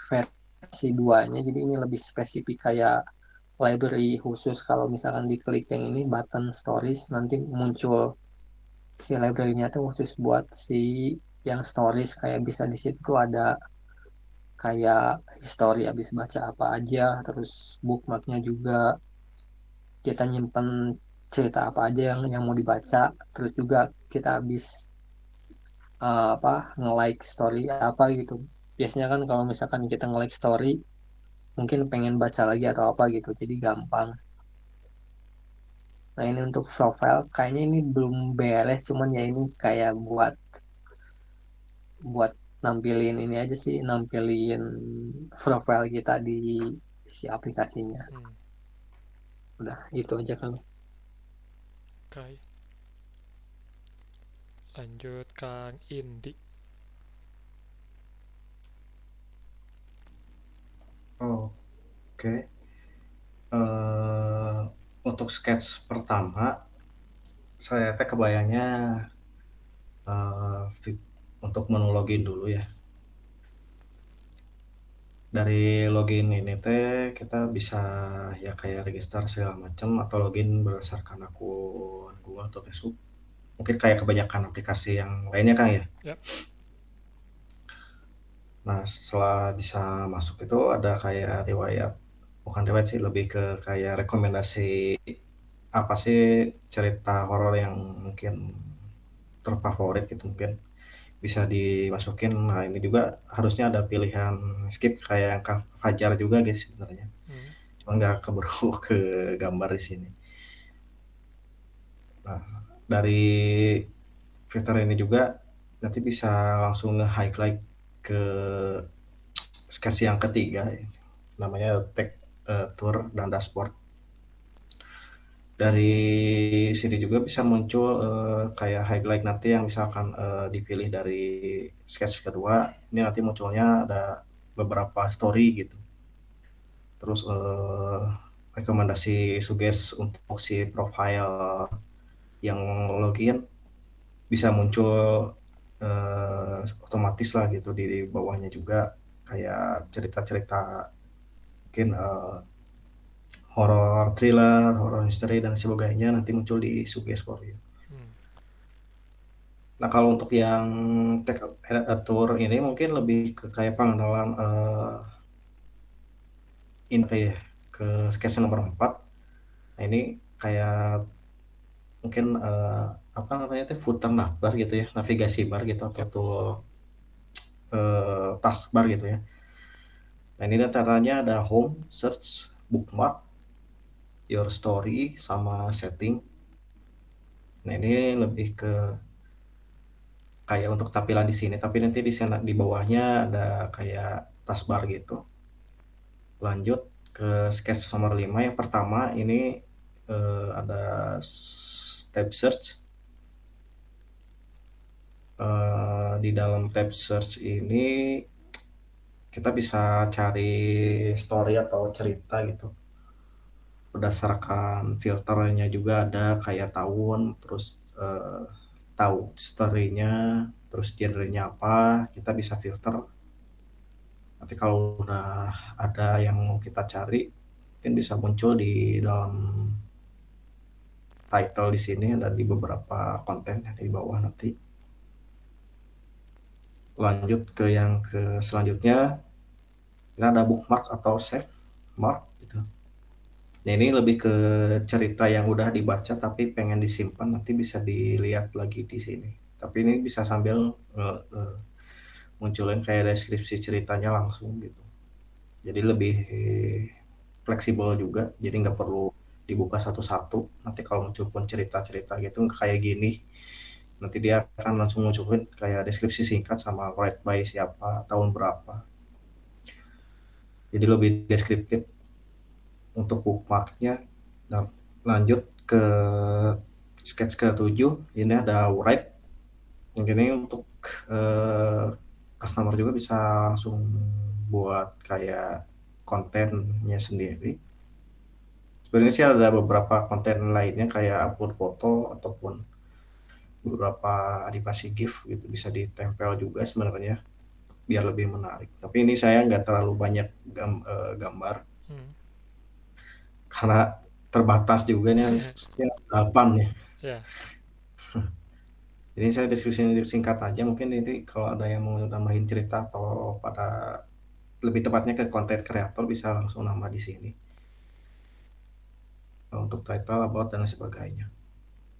versi 2-nya, jadi ini lebih spesifik kayak library khusus. Kalau misalkan diklik yang ini button stories, nanti muncul si library-nya tuh khusus buat si yang stories. Kayak bisa di situ tuh ada kayak history habis baca apa aja, terus bookmarknya juga kita nyimpen cerita apa aja yang mau dibaca, terus juga kita habis apa, nge-like story apa gitu. Biasanya kan kalau misalkan kita nge-like story, mungkin pengen baca lagi atau apa gitu, jadi gampang. Nah ini untuk profile, kayaknya ini belum beres, cuman ya ini kayak buat buat nampilin ini aja sih, nampilin profile kita di si aplikasinya. Hmm. Udah itu aja kan. Oke. Lanjut Kang Indi. Oh, oke. Eh, untuk sketch pertama, saya teh kebayangnya untuk menu login dulu ya. Dari login ini teh kita bisa ya kayak register segala macam, atau login berdasarkan akun Google atau Facebook. Mungkin kayak kebanyakan aplikasi yang lainnya Kang ya. Yap. Nah, setelah bisa masuk itu ada kayak riwayat, bukan riwayat sih, lebih ke kayak rekomendasi apa sih cerita horor yang mungkin terfavorit gitu, mungkin bisa dimasukin. Nah, ini juga harusnya ada pilihan skip kayak yang Kang Fajar juga guys sebenarnya. Hmm. Cuma nggak keburu ke gambar di sini. Nah, dari fitur ini juga nanti bisa langsung nge-highlight ke sketch yang ketiga, namanya tag tour dan dashboard. Dari sini juga bisa muncul kayak highlight nanti yang misalkan dipilih dari sketch kedua, ini nanti munculnya ada beberapa story gitu. Terus rekomendasi suggest untuk si profile yang login bisa muncul otomatis lah gitu di bawahnya juga, kayak cerita-cerita mungkin horror thriller, horror mystery dan sebagainya nanti muncul di suggest for you. Hmm. Nah, kalau untuk yang tag tour ini mungkin lebih ke kayak pengenalan ini kayak ke sketch nomor 4. Nah, ini kayak mungkin apa namanya itu footer navbar gitu ya, navigasi bar gitu, atau Yap. tool taskbar gitu ya. Nah, ini caranya ada home, search, bookmark, your story, sama setting. Nah, ini lebih ke kayak untuk tampilan di sini, tapi nanti di sana di bawahnya ada kayak taskbar gitu. Lanjut ke sketch nomor 5, yang pertama ini ada tab search. Di dalam tab search ini kita bisa cari story atau cerita gitu. Berdasarkan filternya juga ada kayak tahun, terus tahu story-nya, terus genre-nya apa, kita bisa filter. Nanti kalau udah ada yang mau kita cari, mungkin bisa muncul di dalam title di sini dan di beberapa konten yang di bawah nanti. Lanjut ke yang selanjutnya, ini ada bookmark atau save mark gitu. Nah, ini lebih ke cerita yang udah dibaca tapi pengen disimpan, nanti bisa dilihat lagi di sini. Tapi ini bisa sambil munculin kayak deskripsi ceritanya langsung gitu. Jadi lebih fleksibel juga, jadi nggak perlu dibuka satu-satu. Nanti kalau muncul pun cerita-cerita gitu kayak gini, nanti dia akan langsung munculin kayak deskripsi singkat sama write by siapa, tahun berapa. Jadi lebih deskriptif untuk bookmarknya. Nah, lanjut ke sketch ke-7, ini ada write. Yang ini untuk customer juga bisa langsung buat kayak kontennya sendiri. Sebenarnya sih ada beberapa konten lainnya kayak upload foto ataupun beberapa animasi GIF gitu bisa ditempel juga sebenarnya biar lebih menarik. Tapi ini saya nggak terlalu banyak gambar Hmm. karena terbatas juga nih, harusnya 8 ya. Ya, Jadi saya deskripsi singkat aja, mungkin ini kalau ada yang mau tambahin cerita atau pada lebih tepatnya ke konten kreator bisa langsung nambah di sini. Nah, untuk title, about, dan lain sebagainya.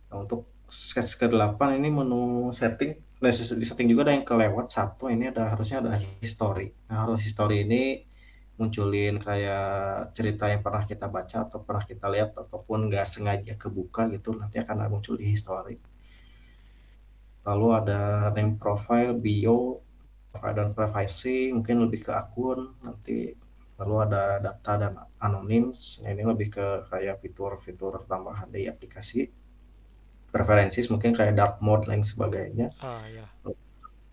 Nah, untuk sketch ke-8 ini menu setting, nah di setting juga ada yang kelewat satu, ini harusnya ada history. Nah, harus history ini munculin kayak cerita yang pernah kita baca atau pernah kita lihat ataupun nggak sengaja kebuka gitu, nanti akan muncul di history. Lalu ada name profile, bio, dan privacy, mungkin lebih ke akun nanti. Lalu ada data dan anonims, nah ini lebih ke kayak fitur-fitur tambahan di aplikasi. Preferences mungkin kayak dark mode dan sebagainya. ya.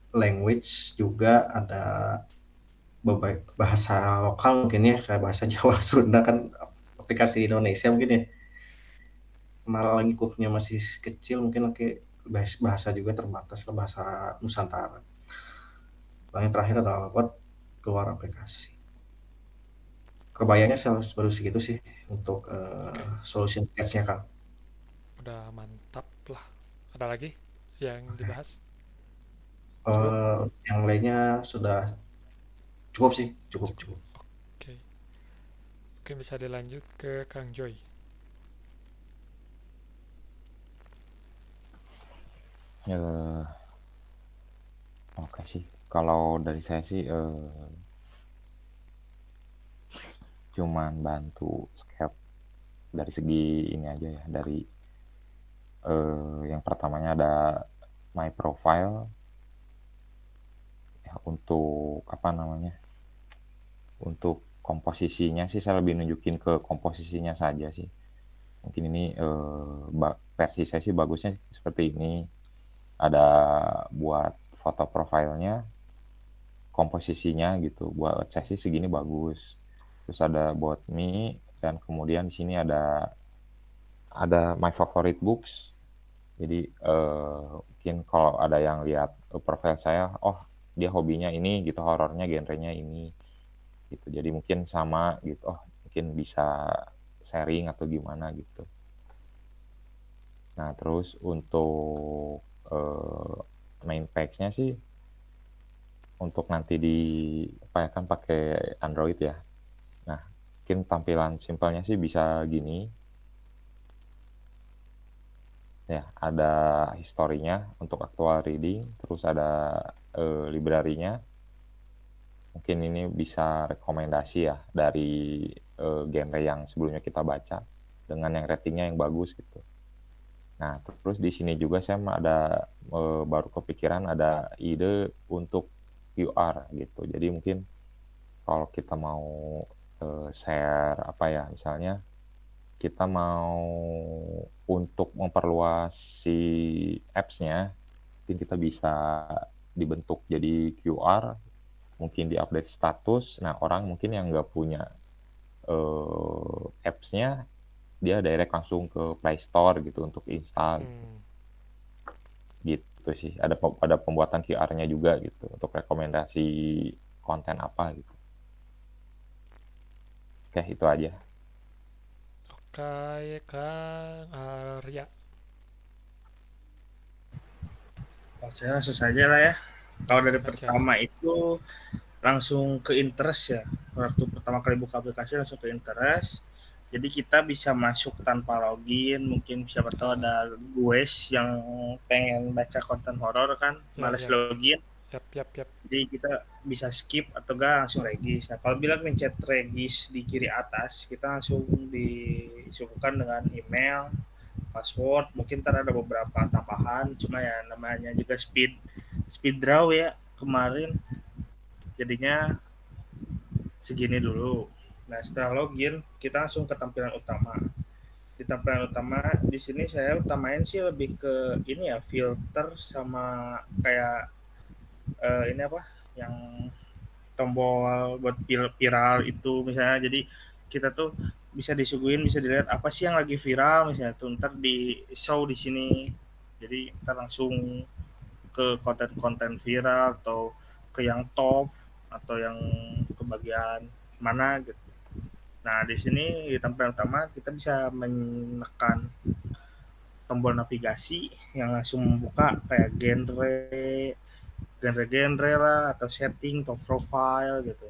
Language juga ada bahasa lokal mungkin ya, kayak bahasa Jawa Sunda kan aplikasi Indonesia mungkin ya. Karena lingkupnya masih kecil mungkin bahasa juga terbatas ke bahasa Nusantara. Yang terakhir adalah buat keluar aplikasi. Kebayangnya baru segitu sih untuk Oke, solution sketch-nya Kang. udah mantap lah. Ada lagi yang Oke. dibahas? Cukup? Yang lainnya sudah cukup sih, cukup Cukup. cukup. Oke. Mungkin bisa dilanjut ke Kang Joy. Eh, Oke sih. Kalau dari saya sih cuman bantu scape dari segi ini aja ya, dari yang pertamanya ada my profile ya, untuk apa namanya, untuk komposisinya sih saya lebih nunjukin ke komposisinya saja sih. Mungkin ini versi saya sih bagusnya seperti ini. Ada buat foto profilnya, komposisinya gitu, buat saya sih segini bagus. Terus ada buat me, dan kemudian di sini ada my favorite books. Jadi mungkin kalau ada yang lihat profil saya, oh dia hobinya ini gitu, horornya genrenya ini gitu. Jadi mungkin sama gitu, oh mungkin bisa sharing atau gimana gitu. Nah, terus untuk main page-nya sih untuk nanti kan pakai Android ya. Nah, mungkin tampilan simpelnya sih bisa gini. Ya, ada historinya untuk actual reading, terus ada library-nya. Mungkin ini bisa rekomendasi ya dari genre yang sebelumnya kita baca dengan yang ratingnya yang bagus gitu. Nah, terus di sini juga saya ada baru kepikiran ada ide untuk QR gitu. Jadi mungkin kalau kita mau share apa ya, misalnya kita mau untuk memperluas si apps-nya, mungkin kita bisa dibentuk jadi QR, mungkin di-update status. Nah, orang mungkin yang nggak punya apps-nya, dia direct langsung ke Play Store gitu untuk install. Hmm. gitu sih. Ada pembuatan QR-nya juga gitu untuk rekomendasi konten apa gitu. Oke, itu aja. Oke, Kang Arya. Saya langsung saja lah ya. Kalau dari Langsung aja. pertama itu langsung ke interest ya. Waktu pertama kali buka aplikasi langsung ke interest. Jadi kita bisa masuk tanpa login. Mungkin siapa tahu ada guys yang pengen baca konten horor kan, Ya, males ya. login. Yap. Jadi kita bisa skip atau enggak langsung regis. Nah, kalau bilang mencet regis di kiri atas, kita langsung disuguhkan dengan email, password, mungkin ntar ada beberapa tambahan, cuma ya namanya juga speed draw ya kemarin, jadinya segini dulu. Nah, setelah login kita langsung ke tampilan utama. Di tampilan utama di sini saya utamain sih lebih ke ini ya, filter sama kayak ini apa yang tombol buat viral itu misalnya. Jadi kita tuh bisa disuguhin, bisa dilihat apa sih yang lagi viral misalnya tuh ntar di show di sini. Jadi kita langsung ke konten-konten viral atau ke yang top atau yang ke bagian mana gitu. Nah, di sini di tampilan utama kita bisa menekan tombol navigasi yang langsung membuka kayak genre lah atau setting atau profile gitu.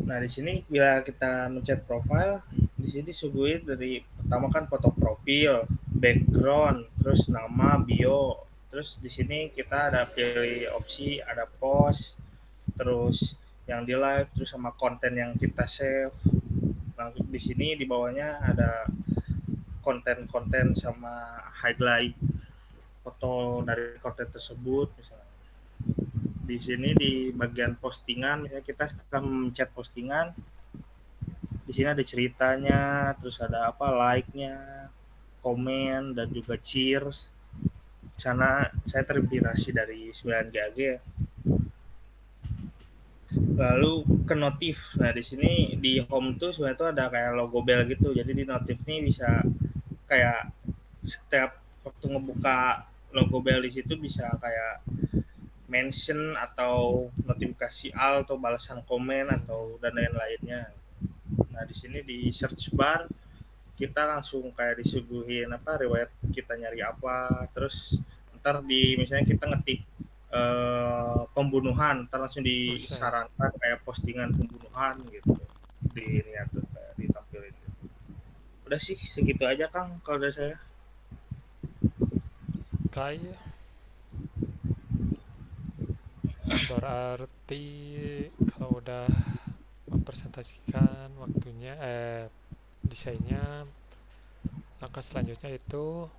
Nah, di sini bila kita mencet profile, di sini disuguhin dari pertama kan foto profil, background, terus nama, bio. Terus di sini kita ada pilih opsi, ada post, terus yang di live, terus sama konten yang kita save. Nah, di sini di bawahnya ada konten-konten sama highlight foto dari konten tersebut misalnya. Di sini di bagian postingan, misalnya kita setelah mencet postingan, di sini ada ceritanya, terus ada apa like-nya, komen dan juga cheers. Sana saya terinspirasi dari 9GAG ya. Lalu ke notif. Nah, di sini di home tuh sebenarnya tuh ada kayak logo bell gitu. Jadi di notif nih bisa kayak setiap waktu ngebuka logo bell di situ bisa kayak mention atau notifikasi al atau balasan komen atau dan lain-lainnya. Nah, di sini di search bar kita langsung kayak disuguhin apa riwayat kita nyari apa, terus ntar di misalnya kita ngetik pembunuhan, ntar langsung Buset. disarankan kayak postingan pembunuhan gitu di ini tuh kayak ditampilin. Udah sih segitu aja Kang kalau dari saya. Kayak berarti kalau udah mempresentasikan waktunya desainnya, langkah selanjutnya itu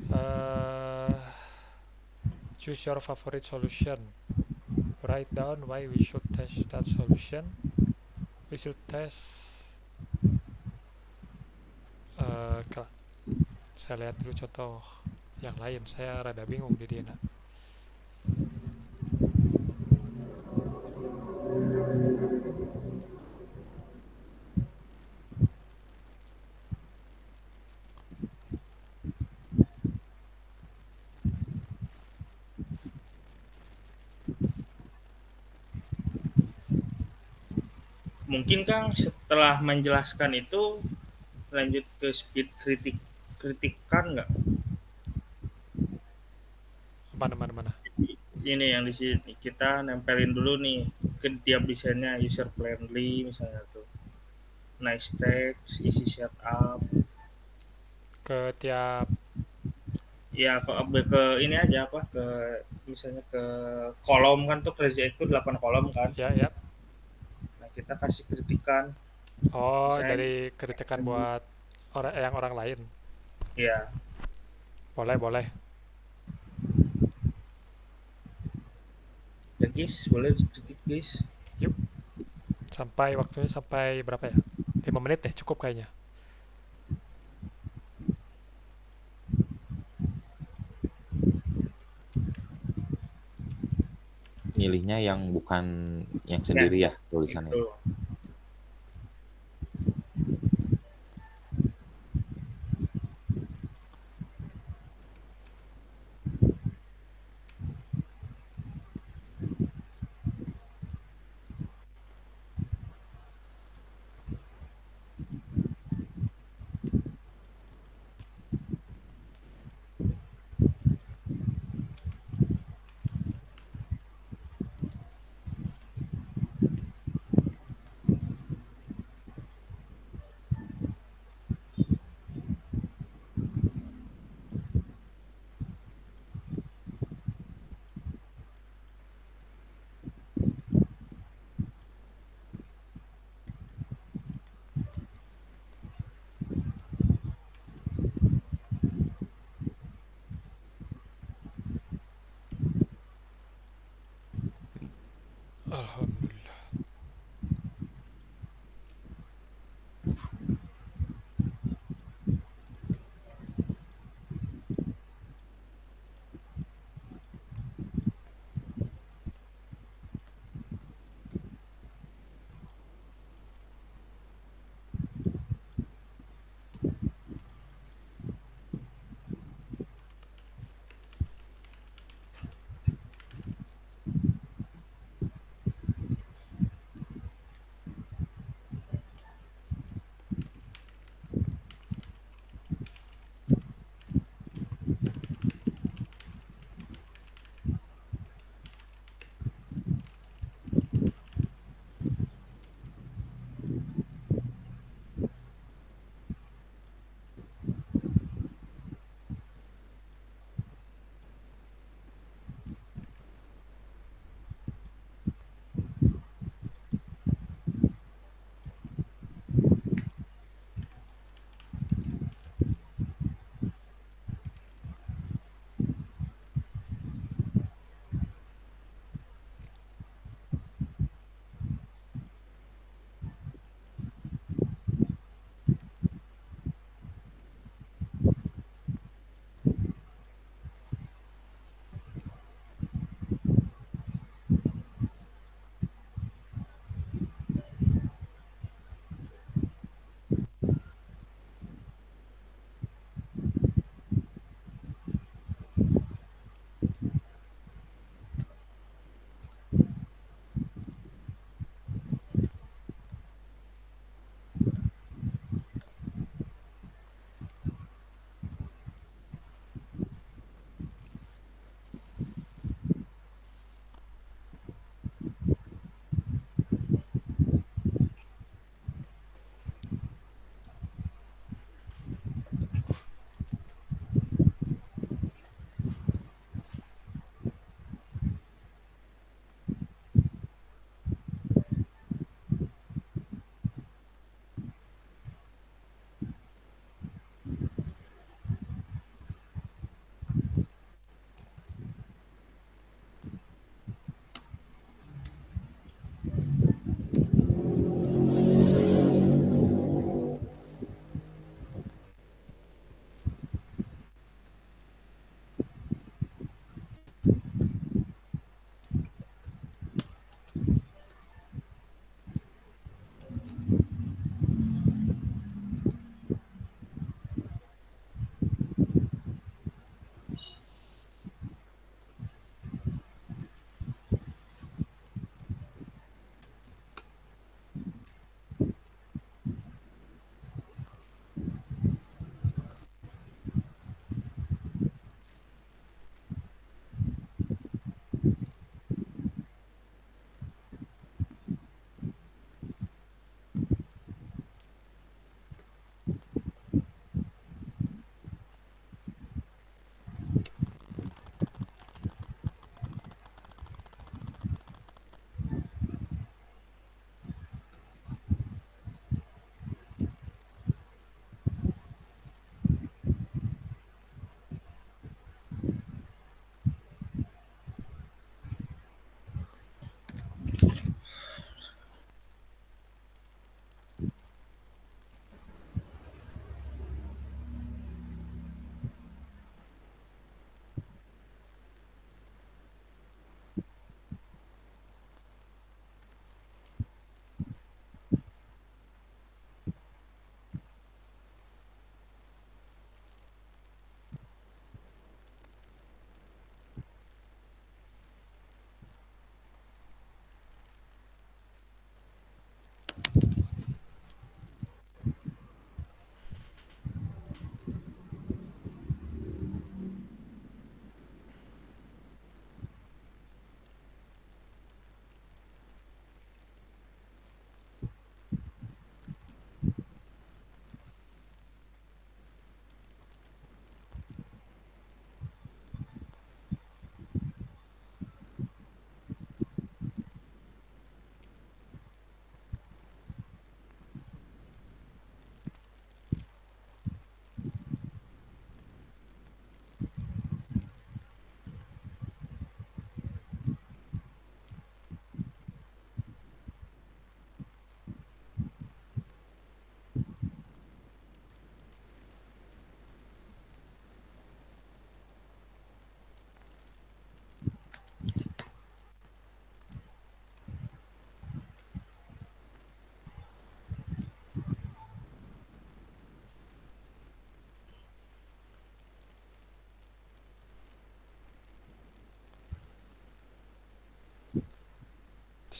eh choose your favorite solution. Write down why we should test that solution. We should test saya lihat dulu contoh yang lain. Saya rada bingung di Dina. Mungkin Kang setelah menjelaskan itu lanjut ke speed kritikan nggak? Mana. Ini yang di sini kita nempelin dulu nih ke tiap desainnya, user friendly misalnya tuh, nice text, easy setup. Ke tiap Ya ke ini aja apa ke misalnya ke kolom kan tuh Crazy itu 8 kolom kan. ya. Nah, kita kasih kritikan Oh, misalnya dari kritikan buat orang lain. ya. Boleh. Ya guys, boleh kritik guys. Yuk. Waktunya sampai berapa ya? 5 menit deh, cukup kayaknya. Milihnya yang bukan yang sendiri ya tulisannya. Itu.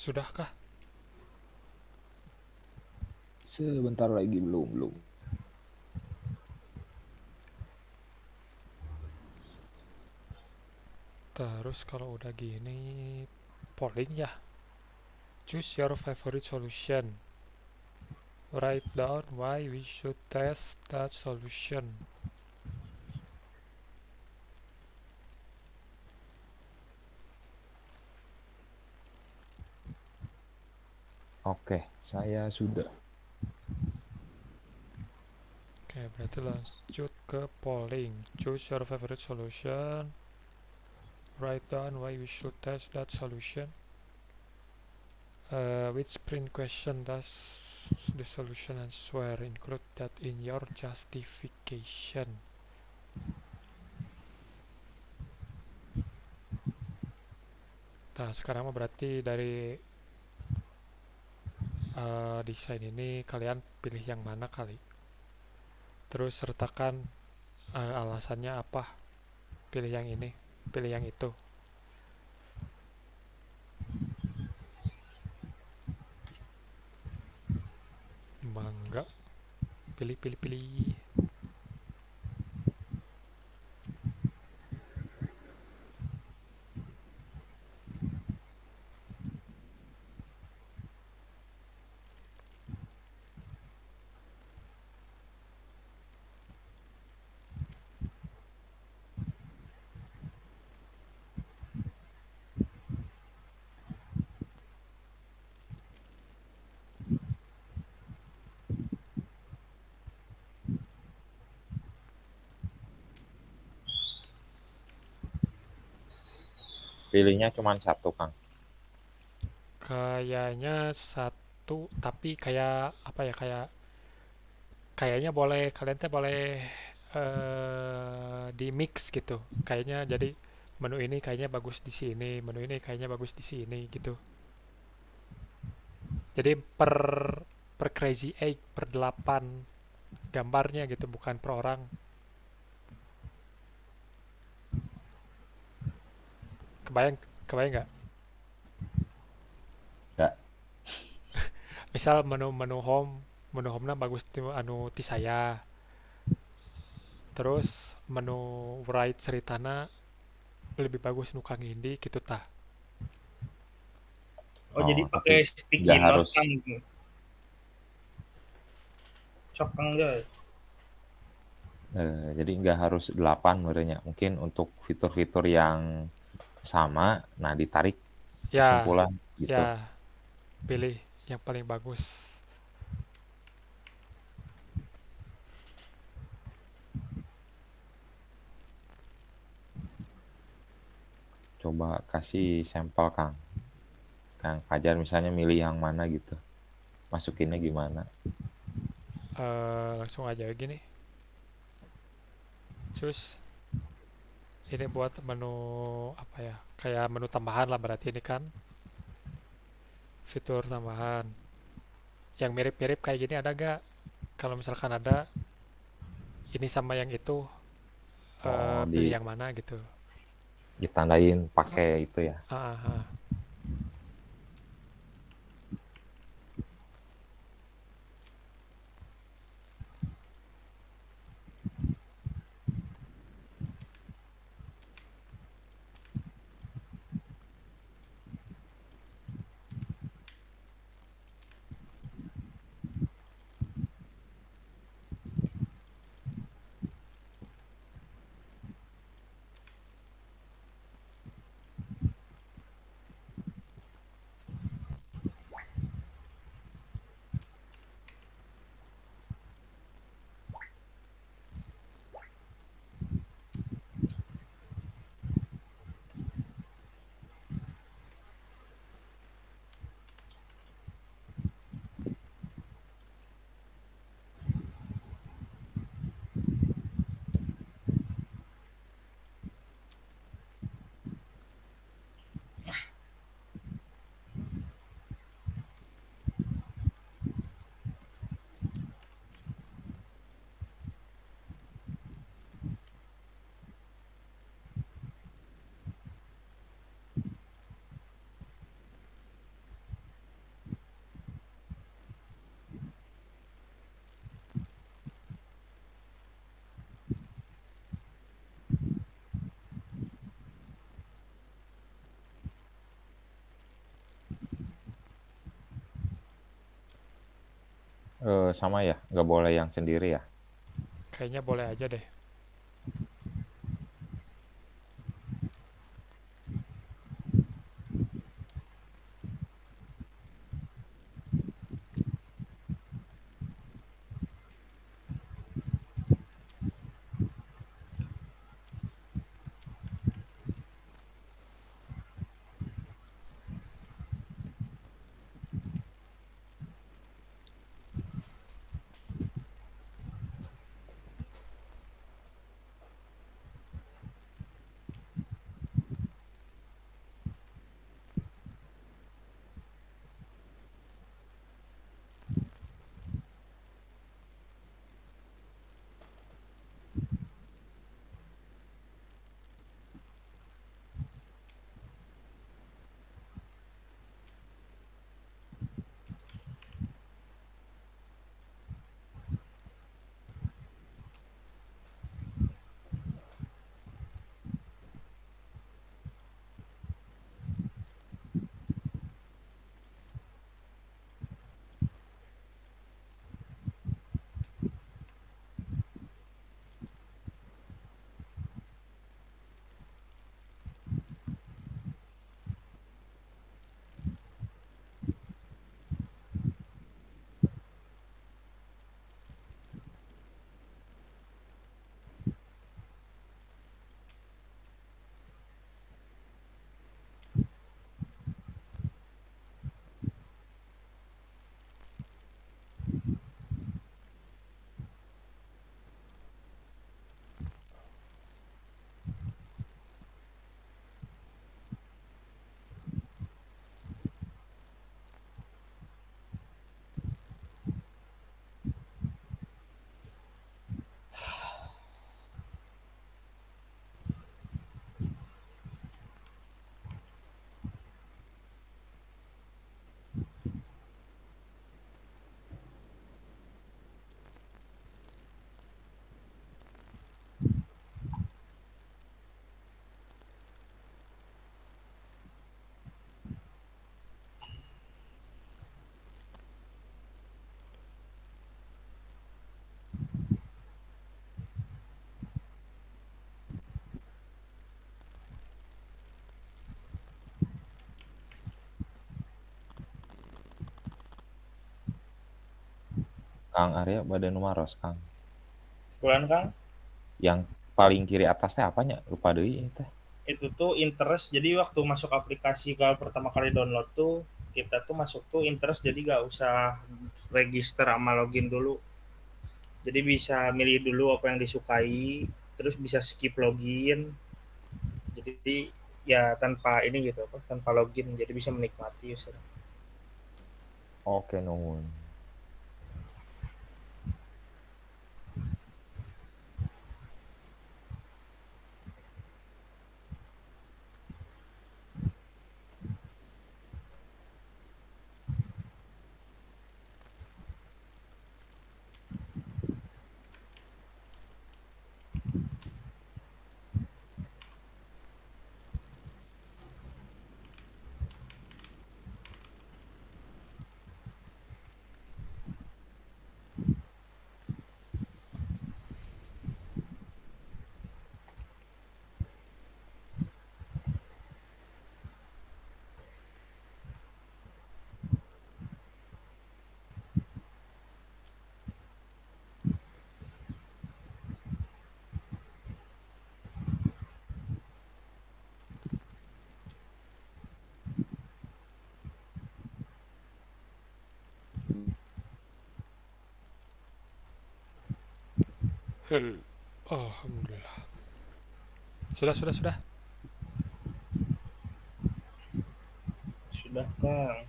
Sudahkah? Sebentar lagi, belum. Terus kalau udah gini, polling ya. Choose your favorite solution. Write down why we should test that solution. Oke, saya sudah. Oke, berarti lanjut ke polling. Choose your favorite solution. Write down why we should test that solution. Which print question does the solution answer? Include that in your justification. Nah, sekarang mah berarti dari desain ini kalian pilih yang mana kali. Terus sertakan alasannya apa. Pilih yang ini, pilih yang itu. Mangga. Pilih. Pilihnya cuma satu, Kang. Kayaknya satu, tapi kayak apa ya, kayaknya boleh kalian teh boleh di mix gitu. Kayaknya jadi menu ini kayaknya bagus di sini, menu ini kayaknya bagus di sini gitu. Jadi per crazy egg per 8 gambarnya gitu, bukan per orang. Kebayang kebayang nggak? Nggak. Misal menu home na bagus ti anu ti saya. Terus menu write ceritana lebih bagus nu Kang Indi gitu tah. Oh, jadi Oh, pakai tapi sticky nggak note harus. kan gitu. Sok Kang Joy. Jadi nggak harus 8 merenya. Mungkin untuk fitur-fitur yang sama, nah ditarik Ya, kesimpulan gitu. ya, pilih yang paling bagus. Coba kasih sampel, Kang. Kang Fajar misalnya milih yang mana gitu. Masukinnya gimana? Langsung aja gini. Cus, ini buat menu apa ya? Kayak menu tambahan lah berarti ini kan. Fitur tambahan. Yang mirip-mirip kayak gini ada gak? Kalau misalkan ada, ini sama yang itu, Oh, pilih yang mana gitu. ditandain pakai itu ya. Ah, ah, ah. Sama ya, nggak boleh yang sendiri ya? Kayaknya boleh aja deh. Kang Arya bade nu maros, Kang. Bulan Kang, Yang paling kiri atas teh apanya? Lupa deui teh. itu tuh interest. Jadi waktu masuk aplikasi kalau pertama kali download tuh kita tuh masuk tuh interest, jadi gak usah register sama login dulu. Jadi bisa milih dulu apa yang disukai, terus bisa skip login. Jadi ya tanpa ini gitu apa, tanpa login, jadi bisa menikmati user. Oke, nuhun. Alhamdulillah. Sudah. Sudah Kang.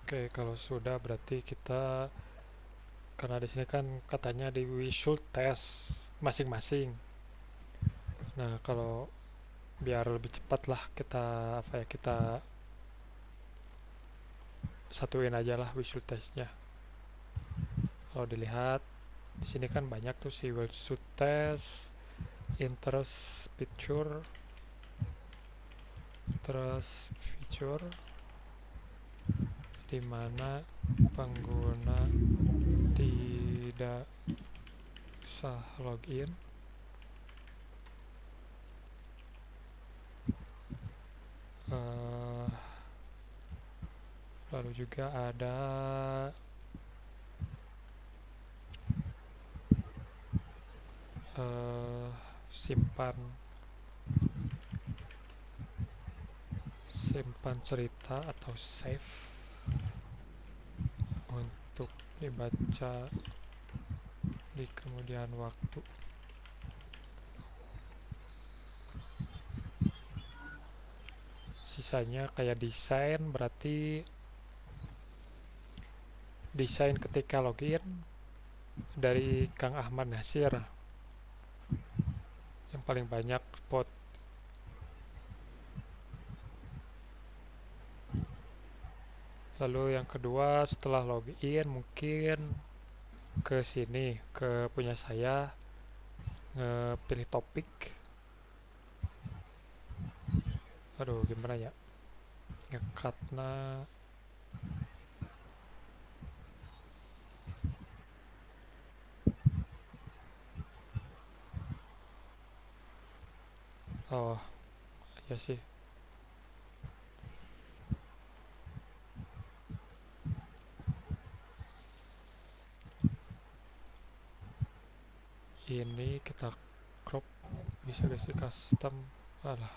Oke, kalau sudah berarti kita, karena di sini kan katanya di we should test masing-masing. Nah, kalau biar lebih cepat lah kita apa ya, kita satuin aja lah we should testnya. Kalau dilihat di sini kan banyak tuh si we should test, interest picture, terus feature, di mana pengguna tidak sah login. Eh, lalu juga ada simpan cerita atau save untuk dibaca di kemudian waktu. Sisanya kayak desain, berarti desain ketika login dari Kang Ahmad Nasir yang paling banyak spot. Lalu yang kedua setelah login mungkin ke sini, ke punya saya, pilih topik. Aduh, gimana ya? Ngekatna. Oh, ya sih. Ini kita crop, bisa gak sih custom? Alah,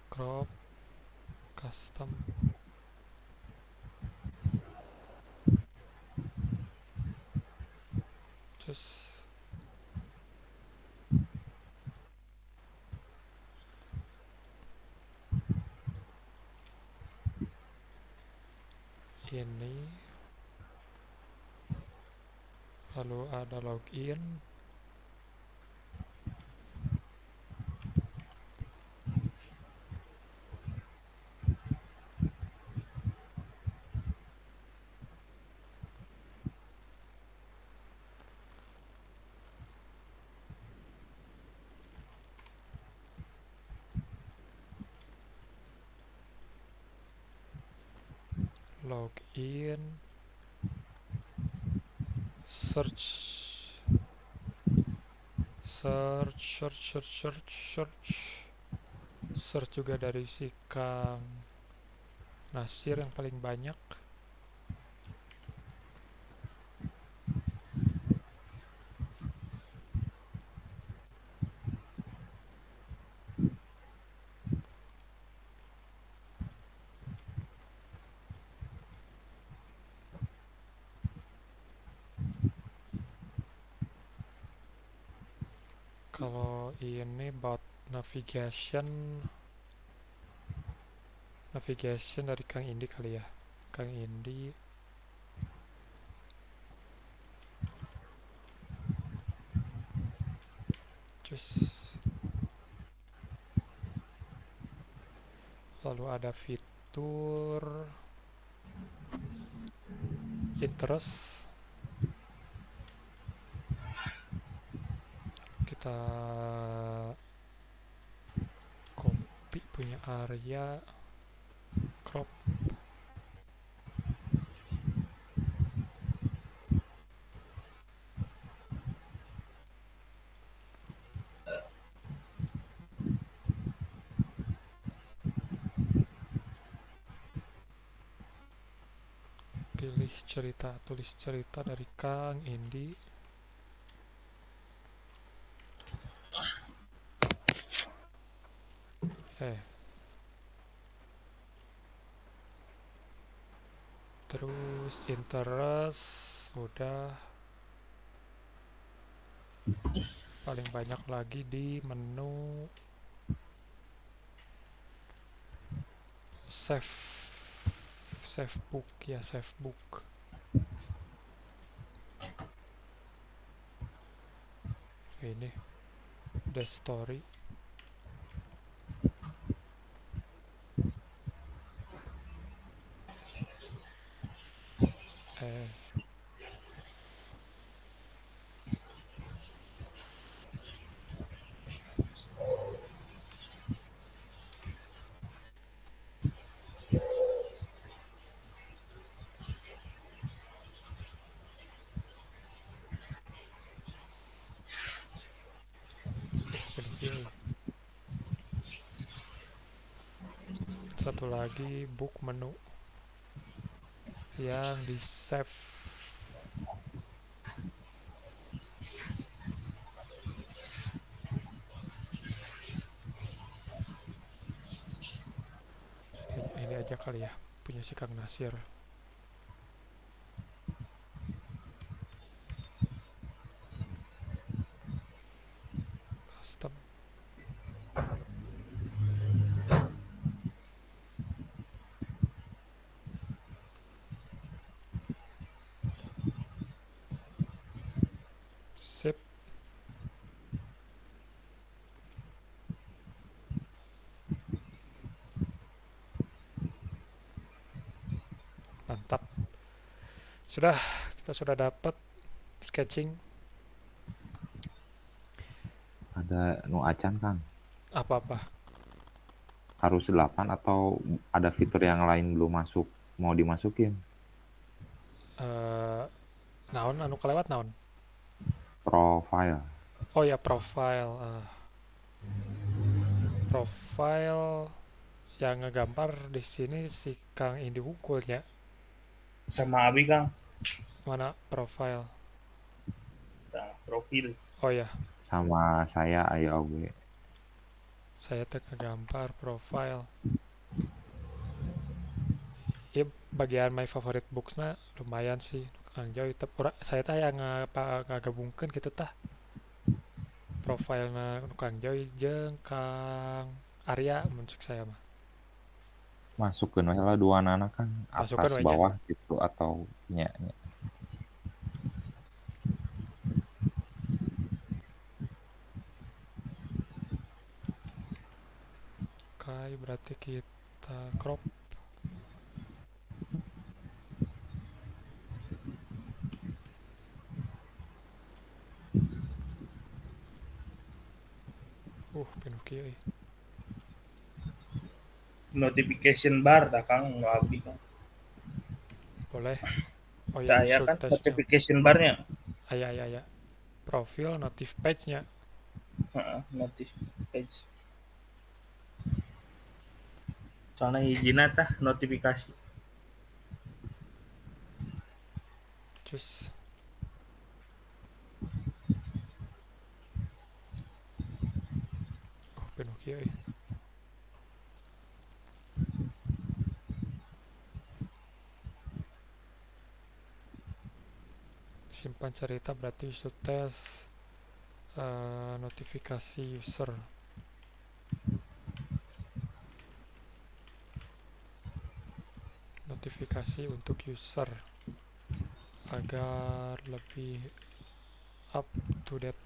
crop custom. Just ini, lalu ada login. Login, search, search juga dari si Kang Nasir yang paling banyak. Kalau ini about navigation dari Kang Indi kali ya. Kang Indi. Lalu ada fitur interest. Kita copy punya area, crop. Pilih cerita, tulis cerita dari Kang Indi. Terus interest udah, paling banyak lagi di menu save book ya, save book. Ini the story. satu lagi book menu yang di save. Ini aja kali ya, punya si Kang Nasir. Custom. Sip. Mantap. Sudah, kita sudah dapat sketching. Ada nu acan Kang, Apa-apa. harus 8 atau ada fitur yang lain belum masuk, mau dimasukin? Naon anu kelewat naon? Profile. Oh ya, profile. Profile yang ngegambar di sini si Kang Indi Wungkulnya. Sama Abi Kang. Mana profile? Nah, profil. Oh ya, Sama saya aya oge. saya teh ngegambar profile. Ya bagian my favorite books na lumayan sih Kang Joy. Saya teh yang ngagabungkeun gitu tah. Profile na Kang Joy jeung Kang Arya muncul saya mah. Masukeun we lah dua anak kan, Masukkan atas we nya. bawah gitu atau nya. Oke, berarti kita crop. Penuh kieu euy. Notification bar dah Kang, nu Abi Kang. Boleh. Oh ya, Saya insert kan testnya. notification barnya. Aya. Profil notif page-nya. Notif page. Soalnya hijina tah notifikasi. Terus penuh kieu euy. Simpan cerita berarti should test notifikasi user. Notifikasi untuk user agar lebih up to date.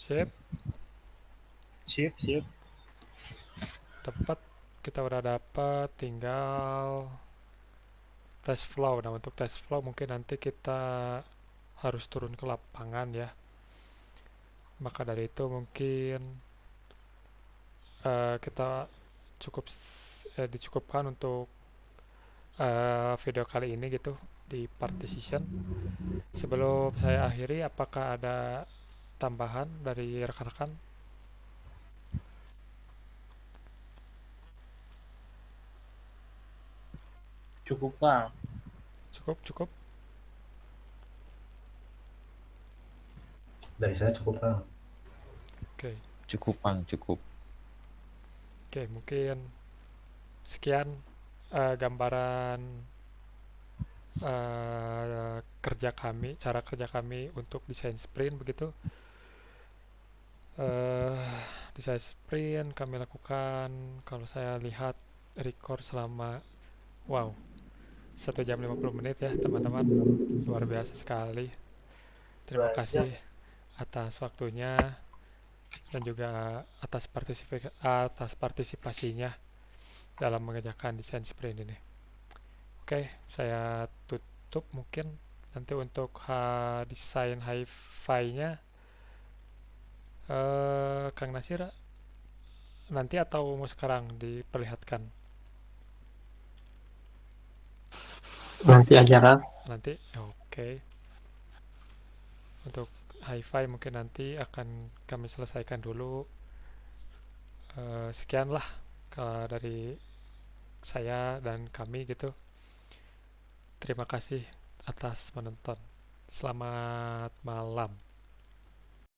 Sip. Sip. Dapat, kita udah dapat, tinggal test flow. Nah, untuk test flow mungkin nanti kita harus turun ke lapangan ya. Maka dari itu mungkin kita dicukupkan untuk video kali ini gitu di part decision. Sebelum saya akhiri, apakah ada tambahan dari rekan-rekan? Cukup Kang. Cukup. Dari saya cukup Kang. Oke. Cukup Kang, cukup. Oke, mungkin sekian gambaran cara kerja kami untuk desain sprint begitu. Desain sprint kami lakukan, kalau saya lihat record selama 1 jam 50 menit ya teman-teman, luar biasa sekali. Terima kasih atas waktunya dan juga atas partisipasinya dalam mengerjakan desain sprint ini. Oke, saya tutup mungkin nanti untuk desain hi-fi-nya Kang Nasir nanti atau mau sekarang diperlihatkan? Nanti aja Kang. Nanti, oke. Untuk hi-fi mungkin nanti akan kami selesaikan dulu sekian lah dari saya dan kami gitu. Terima kasih atas menonton. Selamat malam.